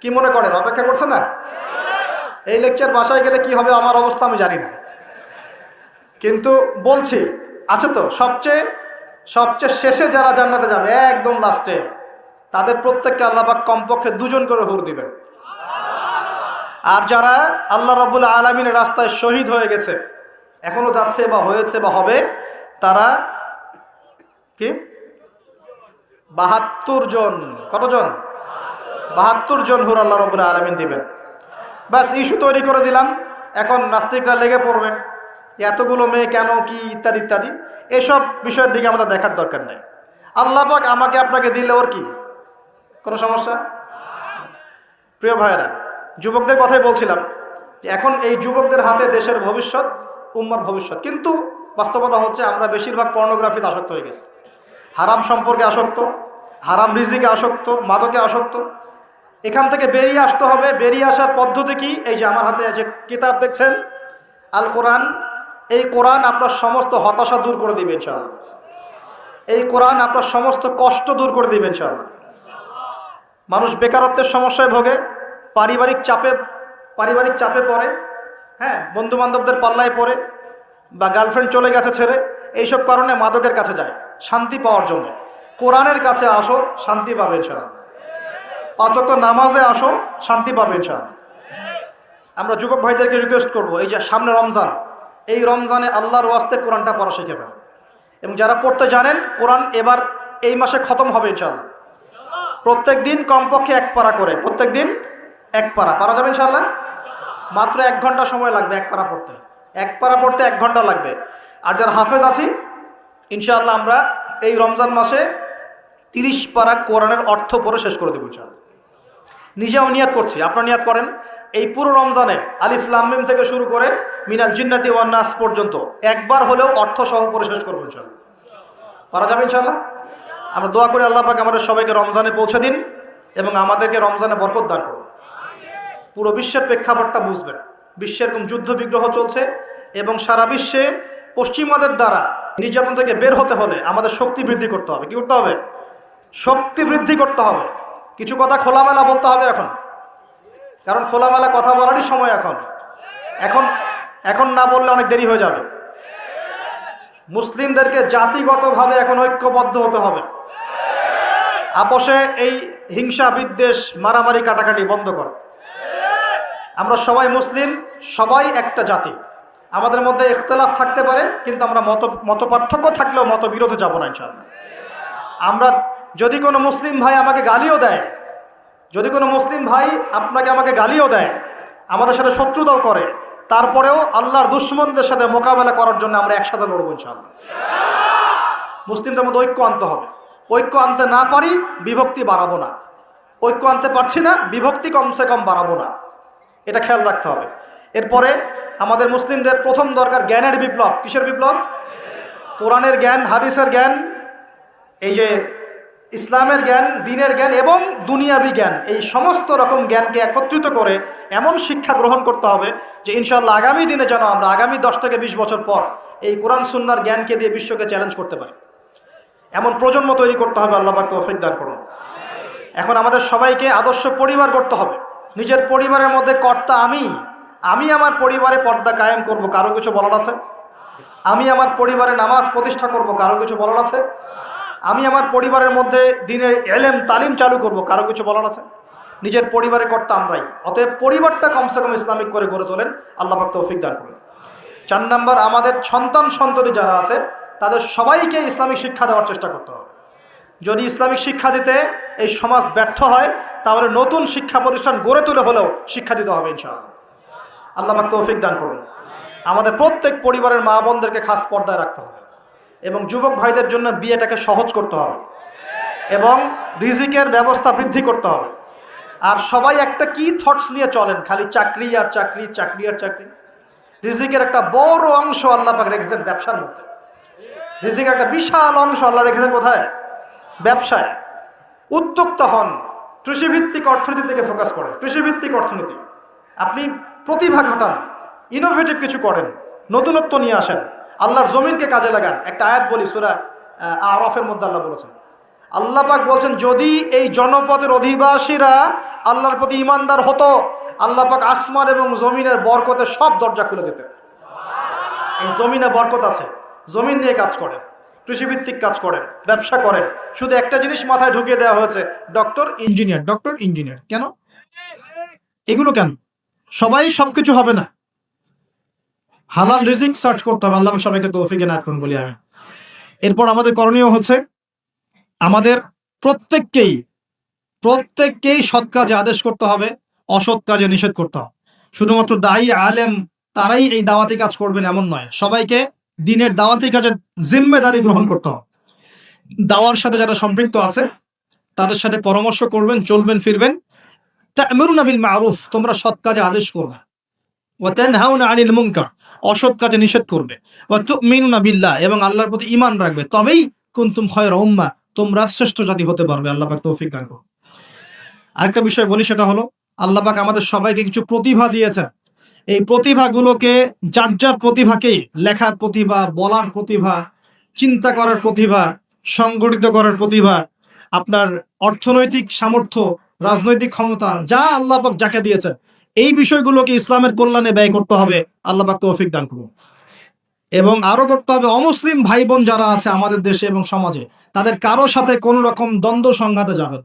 কি মনে করেন অপেক্ষা করছে না? এই লেকচার বাসায় গেলে কি হবে আমার অবস্থা আমি জানি না, কিন্তু বলছি আছে তো। সবচেয়ে শেষে যারা জান্নাতে যাবে, একদম লাস্টে, তাদের প্রত্যেককে আল্লাহ পাক কমপক্ষে 2 জন করে হুর দিবেন। আর যারা আল্লাহ রাব্বুল আলামিনের রাস্তায় শহীদ হয়ে গেছে, এখনো যাচ্ছে বা হয়েছে বা হবে, তারা কি 72 জন, কতজন? 72 জন হুর আল্লাহ রাব্বুল আলামিন দিবেন। বাস ইস্যু তৈরি করে দিলাম, এখন নাস্তিকরা লেগে পড়বে এতগুলো মেয়ে কেন, কি ইত্যাদি ইত্যাদি। এসব বিষয়ের দিকে আমাদের দেখার দরকার নেই। আল্লাহ পাক আমাকে আপনাকে দিলে ওর কি কোনো সমস্যা? প্রিয় ভাইয়েরা, যুবকদের কথাই বলছিলাম যে এখন এই যুবকদের হাতে দেশের ভবিষ্যৎ, উম্মার ভবিষ্যৎ। কিন্তু বাস্তবতা হচ্ছে আমরা বেশিরভাগ পর্নোগ্রাফিতে আসক্ত হয়ে গেছি, হারাম সম্পর্কে আসক্ত, হারাম রিজিকে আসক্ত, মাদকে আসক্ত। এখান থেকে বেরিয়ে আসতে হবে। বেরিয়ে আসার পদ্ধতি কি? এই যে আমার হাতে যে কিতাব দেখছেন, আল কোরআন, এই কোরআন আপনার সমস্ত হতাশা দূর করে দিবে ইনশাআল্লাহ। এই কোরআন আপনার সমস্ত কষ্ট দূর করে দিবে ইনশাআল্লাহ। মানুষ বেকারত্বের সমস্যায় ভোগে, পারিবারিক চাপে পড়ে, হ্যাঁ, বন্ধু বান্ধবদের পাল্লায় পড়ে, বা গার্লফ্রেন্ড চলে গেছে ছেড়ে, এইসব কারণে মাদকের কাছে যায় শান্তি পাওয়ার জন্য। কোরআনের কাছে আসো, শান্তি পাবে ইনশাআল্লাহ। 5 ওয়াক্ত নামাজে আসো, শান্তি পাবে ইনশাআল্লাহ। আমরা যুবক ভাইদেরকে রিকোয়েস্ট করব, এই যে সামনে রমজান, এই রমজানে আল্লাহর ওয়াস্তে কোরআনটা পড়া শিখে ফেলেন। এবং যারা পড়তে জানেন, কোরআন এবার এই মাসে খতম হবে ইনশাআল্লাহ। প্রত্যেক দিন কমপক্ষে 1 পারা করে, প্রত্যেক দিন 1 পারা পারা যাবে ইনশাআল্লাহ। মাত্র 1 ঘন্টা সময় লাগবে 1 পারা পড়তে। 1 পারা পড়তে 1 ঘন্টা লাগবে। আর যারা হাফেজ আছি, ইনশাআল্লাহ আমরা এই রমজান মাসে 30 পারা কোরআনের অর্থ পড়ে শেষ করে দেবো ইনশাআল্লাহ। নিজেও নিয়াত করছি, আপনারা নিয়াত করেন। এই পুরো রমজানে আলিফ লাম মিম থেকে শুরু করে মিনাল জিন্নাতি ওয়ান নাস পর্যন্ত একবার হলেও অর্থ সহ পড়ে শেষ করবো ইনশাআল্লাহ। পারা যাবে ইনশাআল্লাহ। আমরা দোয়া করি আল্লাহ পাক আমাদের সবাইকে রমজানে পৌঁছে দিন এবং আমাদেরকে রমজানে বরকত দান করুন। পুরো বিশ্বের প্রেক্ষাপটটা বুঝবেন। বিশ্বে এরকম যুদ্ধ বিগ্রহ চলছে এবং সারা বিশ্বে পশ্চিমাদের দ্বারা নির্যাতন থেকে বের হতে হলে আমাদের শক্তি বৃদ্ধি করতে হবে। কি করতে হবে? শক্তি বৃদ্ধি করতে হবে। কিছু কথা খোলামেলা বলতে হবে এখন, কারণ খোলামেলা কথা বলারই সময় এখন। এখন এখন না বললে অনেক দেরি হয়ে যাবে। মুসলিমদেরকে জাতিগতভাবে এখন ঐক্যবদ্ধ হতে হবে। আপোষে এই হিংসা, বিদ্বেষ, মারামারি, কাটাকাটি বন্ধ কর। আমরা সবাই মুসলিম, সবাই একটা জাতি। আমাদের মধ্যে ইখতিলাফ থাকতে পারে, কিন্তু আমরা মত পার্থক্য থাকলেও মতবিরোধে যাব না ইনশাআল্লাহ। আমরা যদি কোনো মুসলিম ভাই আমাকে গালিও দেয়, যদি কোনো মুসলিম ভাই আমাকে গালিও দেয়, আমাদের সাথে শত্রুতাও করে, তারপরেও আল্লাহর দুশমনদের সাথে মোকাবেলা করার জন্য আমরা একসাথে লড়বো ইনশাআল্লাহ। মুসলিমদের মধ্যে ঐক্য আনতে হবে। ঐক্য আনতে না পারি, বিভক্তি বাড়াবো না। ঐক্য আনতে পারছি না, বিভক্তি কমসে কম বাড়াবো না। এটা খেয়াল রাখতে হবে। এরপরে আমাদের মুসলিমদের প্রথম দরকার জ্ঞানের বিপ্লব। কিসের বিপ্লব? কোরআনের জ্ঞান, হাদিসের জ্ঞান, এই যে ইসলামের জ্ঞান, দ্বীনের জ্ঞান এবং দুনিয়াবি জ্ঞান, এই সমস্ত রকম জ্ঞানকে একত্রিত করে এমন শিক্ষা গ্রহণ করতে হবে যে ইনশাআল্লাহ আগামী দিনে যেন আমরা আগামী 10 থেকে 20 বছর পর এই কোরআন সুন্নাহর জ্ঞানকে দিয়ে বিশ্বকে চ্যালেঞ্জ করতে পারি। এমন প্রজন্ম তৈরি করতে হবে। আল্লাহ পাক তৌফিক দান করুন। এখন আমাদের সবাইকে আদর্শ পরিবার করতে হবে। নিজের পরিবারের মধ্যে কর্তা আমি আমার পরিবারে পর্দা কায়েম করব, কারো কিছু বলার আছে? আমি আমার পরিবারে নামাজ প্রতিষ্ঠা করব, কারো কিছু বলার আছে? আমি আমার পরিবারের মধ্যে দ্বীনের ইলম তালিম চালু করব, কারো কিছু বলার আছে? নিজের পরিবারে কর্তা আমরাই। অতএব পরিবারটা কমসে কম ইসলামিক করে গড়ে তোলেন। আল্লাহ পাক তৌফিক দান করুন। 4 নাম্বার, আমাদের সন্তান যারা আছে তাদের সবাইকে ইসলামিক শিক্ষা দেওয়ার চেষ্টা করতে হবে। যদি ইসলামিক শিক্ষা দিতে এই সমাজ ব্যর্থ হয়, তাহলে নতুন শিক্ষা প্রতিষ্ঠান গড়ে তুলে হলেও শিক্ষা দিতে হবে ইনশাআল্লাহ। আল্লাহ পাক তৌফিক দান করুন। আমাদের প্রত্যেক পরিবারের মা বোনদেরকে খাস পর্দায় রাখতে হবে এবং যুবক ভাইদের জন্য বিয়েটাকে সহজ করতে হবে এবং রিজিকের ব্যবস্থা বৃদ্ধি করতে হবে। আর সবাই একটা কি থটস নিয়ে চলেন, খালি চাকরি আর চাকরি, চাকরি আর চাকরি। রিজিকের একটা বড় অংশ আল্লাহ পাক রেখেছেন ব্যবসার মধ্যে। রিজিকের একটা বিশাল অংশ আল্লাহ রেখেছেন কোথায়? ব্যবসায়। উদ্যোক্তা হন, কৃষিভিত্তিক অর্থনীতি থেকে ফোকাস করেন। কৃষিভিত্তিক অর্থনীতি, আপনি প্রতিভা ঘটান, ইনোভেটিভ কিছু করেন, নতুনত্ব নিয়ে আসেন, আল্লাহর জমিনকে কাজে লাগান। একটা আয়াত বলি, সূরা আরাফের মধ্যে আল্লাহ বলেছেন, আল্লাহ পাক বলছেন, যদি এই জনপদের অধিবাসীরা আল্লাহর প্রতি ইমানদার হতো, আল্লাহ পাক আসমান এবং জমিনের বরকতের সব দরজা খুলে দিতেন। এই জমিনে বরকত আছে, জমিন নিয়ে কাজ করেন। কৃষিভিত্তিক কাজ করেন, ব্যবসা করেন, শুধু একটা জিনিস মাথায় ঢুকিয়ে দেওয়া হয়েছে, ডক্টর ইঞ্জিনিয়ার, ডক্টর ইঞ্জিনিয়ার। কেন এগুলো কেন? সবাই সবকিছু হবে না। হালাল রিজিক সার্চ করতে হবে। আল্লাহ সবাইকে তৌফিক এনায়েত করুন বলি আমি। এরপর আমাদের করণীয় হচ্ছে আমাদের প্রত্যেককেই সৎ কাজে আদেশ করতে হবে, অসৎ কাজে নিষেধ করতে হবে। শুধুমাত্র দায়ী আলেম তারাই এই দাওয়াতি কাজ করবেন এমন নয়, সবাইকে দিনের দাওয়াতি কাজের জিম্মেদারি গ্রহণ করতে হবে। দাওয়ার সাথে যারা সম্পৃক্ত আছে তাদের সাথে পরামর্শ করবেন, চলবেন ফিরবেন। তা'মুরুনা বিল মা'রুফ, তোমরা সৎ কাজে আদেশ করবে। ওয়া তানহাউনা আনিল মুনকার, অসৎ কাজে নিষেধ করবে। ওয়া তু'মিনুনা বিল্লাহ, এবং আল্লাহর প্রতি ঈমান রাখবে। তবেই কুনতুম খায়রা উম্মাহ, তোমরা শ্রেষ্ঠ জাতি হতে পারবে। আল্লাহ পাক তৌফিক দান করুন। আরেকটা বিষয় বলি, সেটা হলো আল্লাহ পাক আমাদের সবাইকে কিছু প্রতিভা দিয়েছেন। এই প্রতিভাগুলোকে, যার যার প্রতিভাকে, লেখার প্রতিভা, বলার প্রতিভা, চিন্তা করার প্রতিভা, সংগঠিত করার প্রতিভা, আপনার অর্থনৈতিক সামর্থ্য, রাজনৈতিক ক্ষমতা, যা আল্লাহ পাক যাকে দিয়েছেন, এই বিষয়গুলোকে ইসলামের কল্যাণে ব্যয় করতে হবে। আল্লাহ পাক তৌফিক দান করুন। এবং আরো করতে হবে, অমুসলিম ভাই বোন যারা আছে আমাদের দেশে এবং সমাজে, তাদের কারো সাথে কোনো রকম দ্বন্দ্ব সংঘাতে যাবেন,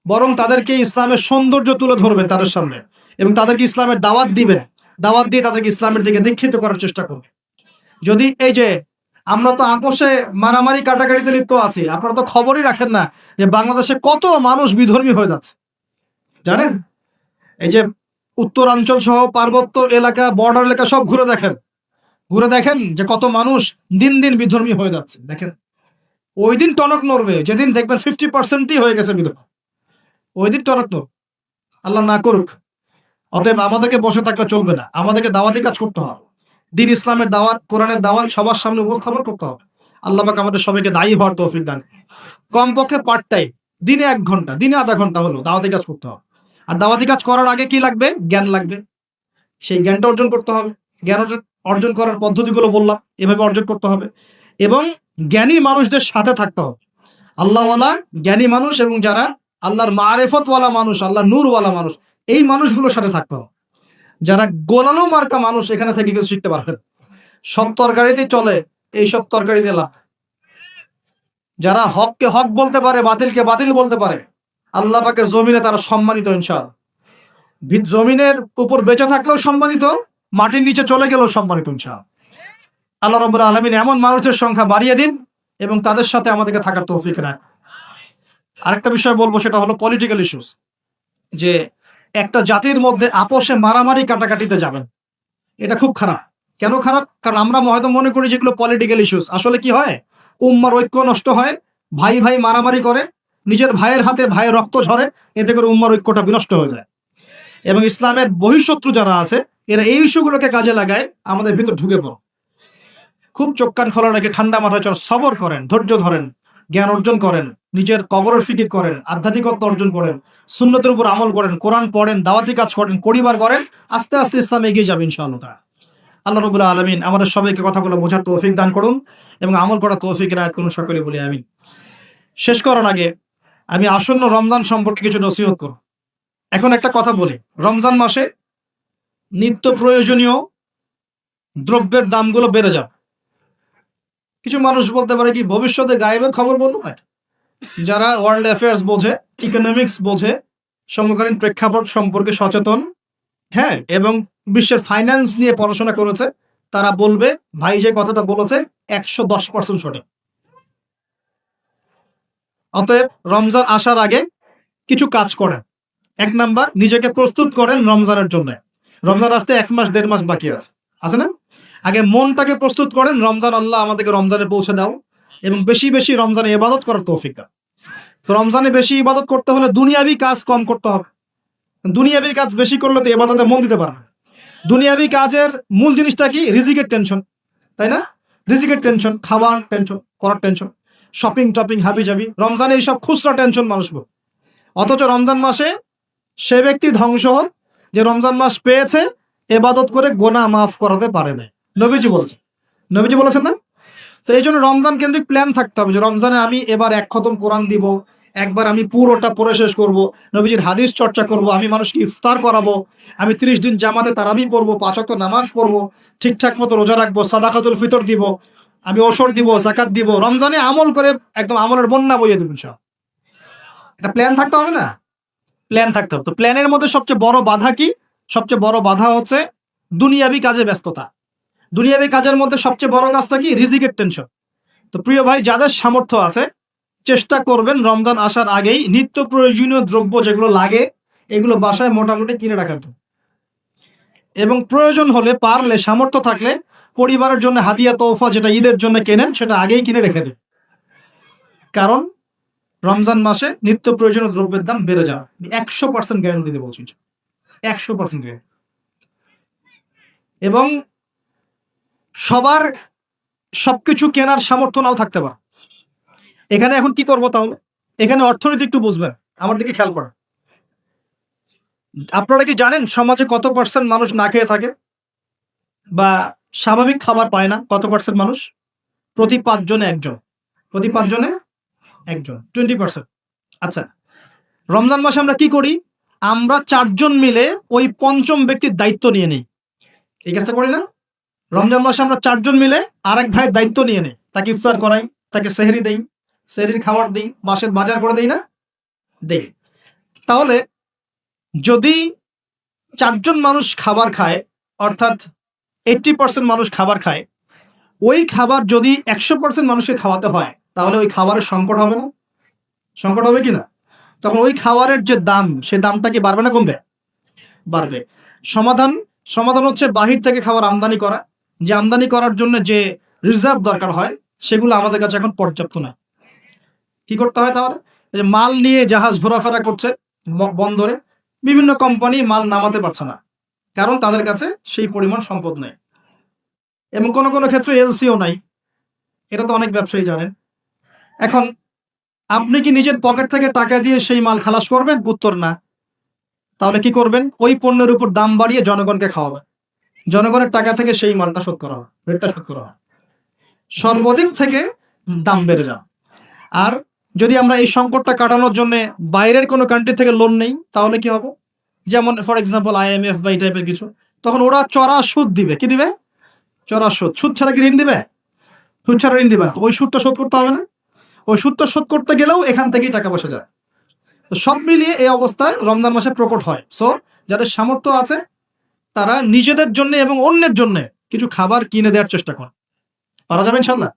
বরং তাদেরকে ইসলামের সৌন্দর্য তুলে ধরবেন তাদের সামনে, এবং তাদেরকে ইসলামের দাওয়াত দিবেন। দাওয়াত দিয়ে তাদেরকে ইসলামের দিকে দীক্ষিত করার চেষ্টা করবেন। যদি এই যে আমরা তো আপোষে মারামারি কাটাকাটিতে লিপ্ত আছি, আপনারা তো খবরই রাখেন না যে বাংলাদেশে কত মানুষ বিধর্মী হয়ে যাচ্ছে, জানেন? এই যে উত্তরাঞ্চল সহ পার্বত্য এলাকা, বর্ডার এলাকা সব ঘুরে দেখেন যে কত মানুষ দিন দিন বিধর্মী হয়ে যাচ্ছে। দেখেন, ওই দিন টনক নড়বে যেদিন দেখবেন 50%ই হয়ে গেছে বিধর্মী। ওই দিন টনক নড়বে, আল্লাহ না করুক। অতএব আমাদেরকে বসে থাকলে চলবে না, আমাদেরকে দাওয়াতি কাজ করতে হবে। দিন ইসলামের দাওয়াত, কোরআনের দাওয়াত সবার সামনে উপস্থাপন করতে হবে। আল্লাহ পাক আমাদের সবাইকে দায়ী হওয়ার তৌফিক দান। কমপক্ষে পার্ট টাইম, দিনে 1 ঘন্টা, দিনে আধা ঘন্টা হলো দাওয়াতি কাজ করতে হবে। আর দাওয়াতি কাজ করার আগে কি লাগবে? জ্ঞান লাগবে। সেই জ্ঞানটা অর্জন করতে হবে। জ্ঞান অর্জন করার পদ্ধতিগুলো বললাম, এভাবে অর্জন করতে হবে। এবং জ্ঞানী মানুষদের সাথে থাকতে হবে, আল্লাহওয়ালা জ্ঞানী মানুষ, এবং যারা আল্লাহর মারেফতওয়ালা মানুষ, আল্লাহর নূরওয়ালা মানুষ, এই মানুষগুলোর সাথে থাকতে হবে। যারা গোলালো মার্কা মানুষ, এখানে থেকে কিছু শিখতে পারবেন। সব তরকারিতেই চলে, এইসব তরকারি দিয়ে লাভ। যারা হককে হক বলতে পারে, বাতিলকে বাতিল বলতে পারে, আল্লাহ পাকের জমিনে তারা সম্মানিত ইনশাআল্লাহ। জমিনের উপর বেঁচে থাকলেও সম্মানিত, মাটির নিচে চলে গেলেও সম্মানিত ইনশাআল্লাহ। আল্লাহ রাব্বুল আলামিন এমন মানুষের সংখ্যা বাড়িয়ে দিন এবং তাদের সাথে আমাদেরকে থাকার তৌফিক রাখেন। আরেকটা বিষয় বলবো, সেটা হলো পলিটিক্যাল ইস্যুস। যে একটা জাতির মধ্যে আপোষে মারামারি কাটাকাটিতে যাবেন, এটা খুব খারাপ। কেন খারাপ? কারণ আমরা হয়তো মনে করি যেগুলো পলিটিক্যাল ইস্যুস, আসলে কি হয়, উম্মার ঐক্য নষ্ট হয়, ভাই ভাই মারামারি করে, নিজের ভাইয়ের হাতে ভাইয়ের রক্ত ঝরে, এতে করে উম্মার ঐক্যটা বিনষ্ট হয়ে যায়। এবং ইসলামের বহিঃশত্রু যারা আছে, এরা এই ইস্যুগুলোকে কাজে লাগায় আমাদের ভিতর ঢুকে পড়ে। খুব চোখ কান খোলা রেখে ঠান্ডা মাথায় সবর করেন, ধৈর্য ধরেন, জ্ঞান অর্জন করেন, নিজের কবরের ফিকির করেন, আধ্যাত্মিকত্ব অর্জন করেন, সুন্নতের উপর আমল করেন, কোরআন পড়েন, দাওয়াতি কাজ করেন, পরিবার করেন, আস্তে আস্তে ইসলাম এগিয়ে যাবে ইনশাআল্লাহ। আল্লাহ রাব্বুল আলামিন আমাদের সবাইকে কথাগুলো বোঝার তৌফিক দান করুন এবং আমল করার তৌফিক এনায়েত করুন, সকলে বলি আমিন। শেষ করার আগে আমি আসন্ন রমজান সম্পর্কে কিছু নসিহত করব। এখন একটা কথা বলি, রমজান মাসে নিত্য প্রয়োজনীয় দ্রব্যের দামগুলো বেড়ে যাবে। কিছু মানুষ বলতে পারে কি ভবিষ্যতে গায়েবের খবর বলবো না? যারা ওয়ার্ল্ড অ্যাফেয়ার্স বোঝে, ইকোনমিক্স বোঝে, সমকালীন প্রেক্ষাপট সম্পর্কে সচেতন, হ্যাঁ, এবং বিশ্বের ফাইন্যান্স নিয়ে পড়াশোনা করেছে, তারা বলবে ভাই যে কথাটা বলেছে 110% সঠিক। অতএব রমজান আসার আগে কিছু কাজ করেন। 1 নাম্বার, নিজেকে প্রস্তুত করেন রমজানের জন্য। রমজান আসতে 1 মাস 1.5 মাস বাকি আছে না? আগে মনটাকে প্রস্তুত করেন, রমজান আল্লাহ আমাদেরকে রমজানে পৌঁছে দাও এবং বেশি বেশি রমজানে ইবাদত করার তৌফিক দাও। তো রমজানে বেশি ইবাদত করতে হলে দুনিয়াবি কাজ কম করতে হবে। দুনিয়াবি কাজ বেশি করলে তো ইবাদতে মন দিতে পারবে। দুনিয়াবি কাজের মূল জিনিসটা কি? রিজিকের টেনশন, তাই না? রিজিকের টেনশন, খাবার টেনশন, করার টেনশন, শপিং টপিং হাবি যাবি, রমজানে এইসব খুচরা টেনশন মানুষ বল। অথচ রমজান মাসে সে ব্যক্তি ধ্বংস হোক যে রমজান মাস পেয়েছে, ইবাদত করে গোনা মাফ করাতে পারে না। নবীজি বলেছেন না? তো এই জন্য রমজান কেন্দ্রিক প্ল্যান থাকতে হবে যে রমজানে আমি এবার 1 খতম কোরআন দিব, একবার আমি পুরোটা পড়ে শেষ করব, নবীজির হাদিস চর্চা করব, আমি মানুষকে ইফতার করাবো, আমি 30 দিন জামাতে তারাবি পড়বো, 5 ওয়াক্ত নামাজ পড়বো, ঠিকঠাক মতো রোজা রাখবো, সাদাকাতুল ফিতর দিব, আমি ওসর দিব, যাকাত দিব, রমজানে আমল করে একদম আমলের বন্যা বইয়ে দেবেন সব। এটা প্ল্যান থাকতে হবে না? প্ল্যান থাকতে হবে। তো প্ল্যানের মধ্যে সবচেয়ে বড় বাধা কি? সবচেয়ে বড় বাধা হচ্ছে দুনিয়াবি কাজে ব্যস্ততা। দুনিয়াবি কাজের মধ্যে সবচেয়ে বড় কাজটা কি? রিজিকের টেনশন। তো প্রিয় ভাই, যাদের সামর্থ্য আছে চেষ্টা করবেন রমজান আসার আগেই নিত্য প্রয়োজনীয় দ্রব্য যেগুলো লাগে এগুলো বাসায় মোটামুটি কিনে রাখার জন্য, এবং প্রয়োজন হলে পারলে সামর্থ্য থাকলে পরিবারের জন্য হাদিয়া তোহফা যেটা ঈদের জন্য কেনেন সেটা আগেই কিনে রেখে দেন। কারণ রমজান মাসে নিত্য প্রয়োজনীয় দ্রব্যের দাম বেড়ে যাবে, 100% গ্যারান্টি দিতে বলছি, 100% গ্যারান্টি। এবং সবার সবকিছু কেনার সামর্থ্য নাও থাকতে পারে। এখানে এখন কি করবো তাহলে? এখানে অর্থনীতি একটু বুঝবেন, আমার দিকে খেয়াল করেন। আপনারা কি জানেন সমাজে কত পার্সেন্ট মানুষ না খেয়ে থাকে বা স্বাভাবিক খাবার পায় না? কত পার্সেন্ট মানুষ? প্রতি 5 জনে একজন, প্রতি 5 জনে একজন, 20%। আচ্ছা, রমজান মাসে আমরা কি করি? আমরা 4 জন মিলে ওই পঞ্চম ব্যক্তির দায়িত্ব নিয়ে নিই। এই কাজটা করি না? রমজান মাসে আমরা 4 জন মিলে আরেক ভাইয়ের দায়িত্ব নিয়ে নিই, তাকে ইফতার করাই, তাকে সেহরি দেই, সেহরির খাবার দিই, মাসের বাজার করে দেই না? দেই। তাহলে যদি 4 জন মানুষ খাবার খায়, অর্থাৎ 80% মানুষ খাবার খায়, ওই খাবার যদি 100% মানুষকে খাওয়াতে হয় তাহলে ওই খাবারের সংকট হবে না? সংকট হবে কি না? তখন ওই খাবারের যে দাম, সে দামটা কি বাড়বে না কমবে? বাড়বে। সমাধান হচ্ছে বাহির থেকে খাবার আমদানি করা। যে আমদানি করার জন্য যে রিজার্ভ দরকার হয় সেগুলো আমাদের কাছে এখন পর্যাপ্ত না। কি করতে হয় তাহলে? এই যে মাল নিয়ে জাহাজ ঘোরাফেরা করছে বন্দরে, বিভিন্ন কোম্পানি মাল নামাতে পারছে না, কারণ তাদের কাছে সেই পরিমাণ সম্পদ নেই, এবং কোনো কোনো ক্ষেত্রে এলসিও নাই। এটা তো অনেক ব্যবসায়ী জানেন। এখন আপনি কি নিজের পকেট থেকে টাকা দিয়ে সেই মাল খালাস করবেন? উত্তর না। তাহলে কি করবেন? ওই পণ্যের উপর দাম বাড়িয়ে জনগণকে খাওয়াবেন, জনগণের টাকা থেকে সেই মালটা শোধ করা হয়, রেটটা শোধ করা হয়, সর্বাধিক থেকে দাম বেড়ে যাবে। আর যদি আমরা এই সংকটটা কাটানোর জন্য বাইরের কোনো কান্ট্রি থেকে লোন নেই তাহলে কি হবে? যেমন ফর এক্সাম্পল IMF বা এই টাইপের কিছু, তখন ওরা চড়া সুদ দিবে। কি দিবে? চড়া সুদ। সুদ ছাড়া কি ঋণ দিবে? সুদ ছাড়া ঋণ দিবে না। ওই সুদটা শোধ করতে হবে না? ওই সুদটা শোধ করতে গেলেও এখান থেকেই টাকা পয়সা যায়। তো সব মিলিয়ে এই অবস্থায় রমজান মাসে প্রকট হয়। সো যাদের সামর্থ্য আছে তারা নিজেদের জন্য এবং অন্যের জন্য কিছু খাবার কিনে দেওয়ার চেষ্টা করে। পারা যাবে ইনশাল্লাহ।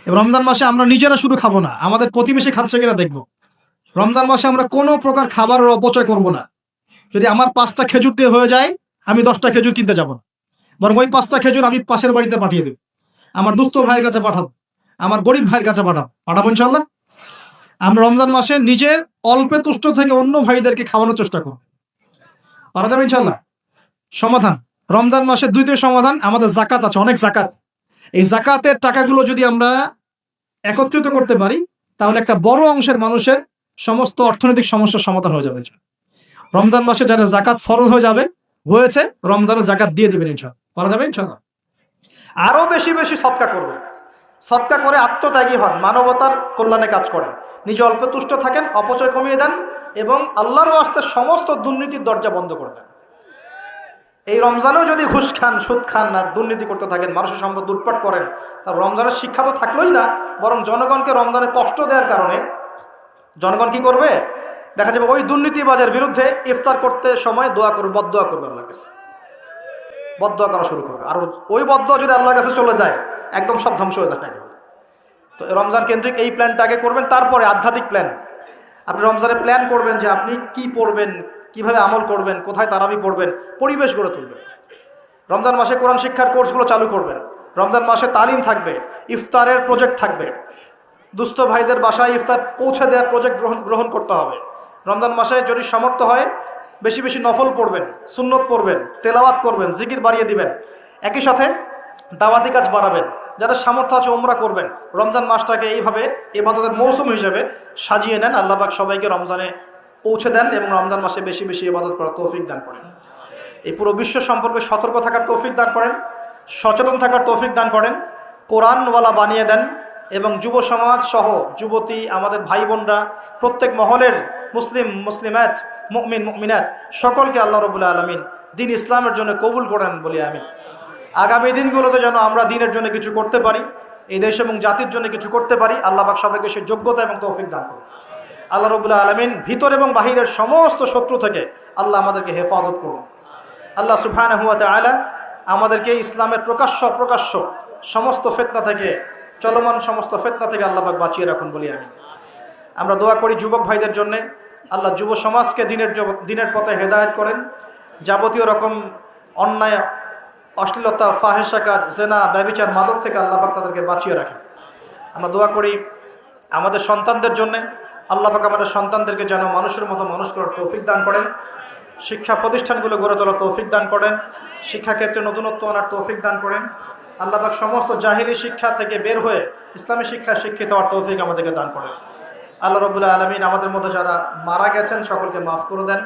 এবং রমজান মাসে আমরা নিজেরা শুধু খাবো না, আমাদের প্রতিবেশী খাচ্ছে কিনা দেখবো। রমজান মাসে আমরা কোনো প্রকার খাবারের অপচয় করব না। যদি আমার 5টা খেজুর দিয়ে হয়ে যায়, আমি 10টা খেজুর কিনতে যাব না, বরং ওই 5টা খেজুর আমি পাশের বাড়িতে পাঠিয়ে দেব, আমার দুস্থ ভাইয়ের কাছে পাঠাবো, আমার গরিব ভাইয়ের কাছে পাঠাবো ইনশাল্লাহ। আমরা রমজান মাসে নিজের অল্পে তুষ্ট থেকে অন্য ভাইদেরকে খাওয়ানোর চেষ্টা করব। পারা যাবে ইনশাল্লাহ। সমাধান, রমজান মাসের দ্বিতীয় সমাধান, আমাদের জাকাত আছে, অনেক জাকাত। এই জাকাতের টাকাগুলো যদি আমরা একত্রিত করতে পারি তাহলে একটা বড় অংশের মানুষের সমস্ত অর্থনৈতিক সমস্যার সমাধান হয়ে যাবে। রমজান মাসে যারা জাকাত ফরজ হয়ে যাবে, হয়েছে, রমজানের জাকাত দিয়ে দিবেন ইনশাআল্লাহ। করা যাবে ইনশাআল্লাহ। আরো বেশি বেশি সদকা করবেন। সদকা করে আত্মত্যাগী হন, মানবতার কল্যাণে কাজ করেন, নিজে অল্প তুষ্ট থাকেন, অপচয় কমিয়ে দেন, এবং আল্লাহর ওয়াস্তে সমস্ত দুর্নীতির দরজা বন্ধ করে দেন। এই রমজানেও যদি ঘুষ খান, সুদ খান আর দুর্নীতি করতে থাকেন, মানুষের সম্পদ লুটপাট করেন, তার রমজানের শিক্ষা তো থাকলোই না, বরং জনগণকে রমজানে কষ্ট দেওয়ার কারণে জনগণ কি করবে? দেখা যাবে ওই দুর্নীতিবাজের বিরুদ্ধে ইফতার করতে সময় দোয়া করবে, বদদোয়া করবে, আল্লাহর কাছে বদদোয়া করা শুরু করবে। আর ওই বদদোয়া যদি আল্লাহর কাছে চলে যায়, একদম সব ধ্বংস হয়ে যায়। তো রমজান কেন্দ্রিক এই প্ল্যানটা আগে করবেন, তারপরে আধ্যাত্মিক প্ল্যান। আপনি রমজানে প্ল্যান করবেন যে আপনি কি পড়বেন, কিভাবে আমল করবেন, কোথায় তারাবি পড়বেন, পরিবেশ গড়ে তুলবেন। রমজান মাসে কোরআন শিক্ষার কোর্সগুলো চালু করবেন। রমজান মাসে তালিম থাকবে, ইফতারের প্রজেক্ট থাকবে, দুস্থ ভাইদের বাসায় ইফতার পৌঁছে দেওয়ার প্রজেক্ট গ্রহণ করতে হবে। রমজান মাসে যদি সামর্থ্য হয় বেশি বেশি নফল পড়বেন, সুন্নত পড়বেন, তেলাওয়াত করবেন, জিকির বাড়িয়ে দিবেন। একই সাথে দাওয়াতি কাজ বাড়াবেন। যারা সামর্থ্য আছে ওমরা করবেন। রমজান মাসটাকে এইভাবে ইবাদতের মৌসুম হিসেবে সাজিয়ে নেন। আল্লাহ পাক সবাইকে রমজানে পৌঁছে দেন এবং রমজান মাসে বেশি বেশি ইবাদত করার তৌফিক দান করেন। এই পুরো বিশ্ব সম্পর্কে সতর্ক থাকার তৌফিক দান করেন, সচেতন থাকার তৌফিক দান করেন, কোরআনওয়ালা বানিয়ে দেন, এবং যুব সমাজ সহ যুবতী আমাদের ভাই বোনরা, প্রত্যেক মহলের মুসলিমাত, মুমিন মুমিনাত সকলকে আল্লাহ রাব্বুল আলামিন দ্বীন ইসলামের জন্য কবুল করেন বলি আমিন। আগামী দিনগুলোতে যেন আমরা দ্বীনের জন্য কিছু করতে পারি, এই দেশ এবং জাতির জন্য কিছু করতে পারি, আল্লাহ পাক সবাইকে সে যোগ্যতা এবং তৌফিক দান করুন। আল্লাহ রাব্বুল আলামিন ভিতর এবং বাহিরের সমস্ত শত্রু থেকে আল্লাহ আমাদেরকে হেফাজত করুন। আল্লাহ সুবহানাহু ওয়া তাআলা আমাদেরকে ইসলামের প্রকাশ্য সমস্ত ফিতনা থেকে, চলমান সমস্ত ফিতনা থেকে আল্লাহ পাক বাঁচিয়ে রাখুন বলি আমি। আমরা দোয়া করি যুবক ভাইদের জন্য, আল্লাহ যুব সমাজকে দিনের পথে হেদায়েত করেন, যাবতীয় রকম অন্যায়, অশ্লীলতা, ফাহেসা কাজ, জেনা, ব্যভিচার, মাদক থেকে আল্লাহ পাক তাদেরকে বাঁচিয়ে রাখেন। আমরা দোয়া করি আমাদের সন্তানদের জন্য, আল্লাহ পাক আমাদের সন্তানদেরকে যেন মানুষের মতো মানুষ করার তৌফিক দান করেন, শিক্ষা প্রতিষ্ঠানগুলো গড়ে তোলার তৌফিক দান করেন, শিক্ষাক্ষেত্রে নতুনত্ব আনার তৌফিক দান করেন। আল্লাহ পাক সমস্ত জাহিলি শিক্ষা থেকে বের হয়ে ইসলামী শিক্ষা শিক্ষিত হওয়ার তৌফিক আমাদেরকে দান করেন। আল্লাহ রাব্বুল আলামিন আমাদের মধ্যে যারা মারা গেছেন সকলকে মাফ করে দেন।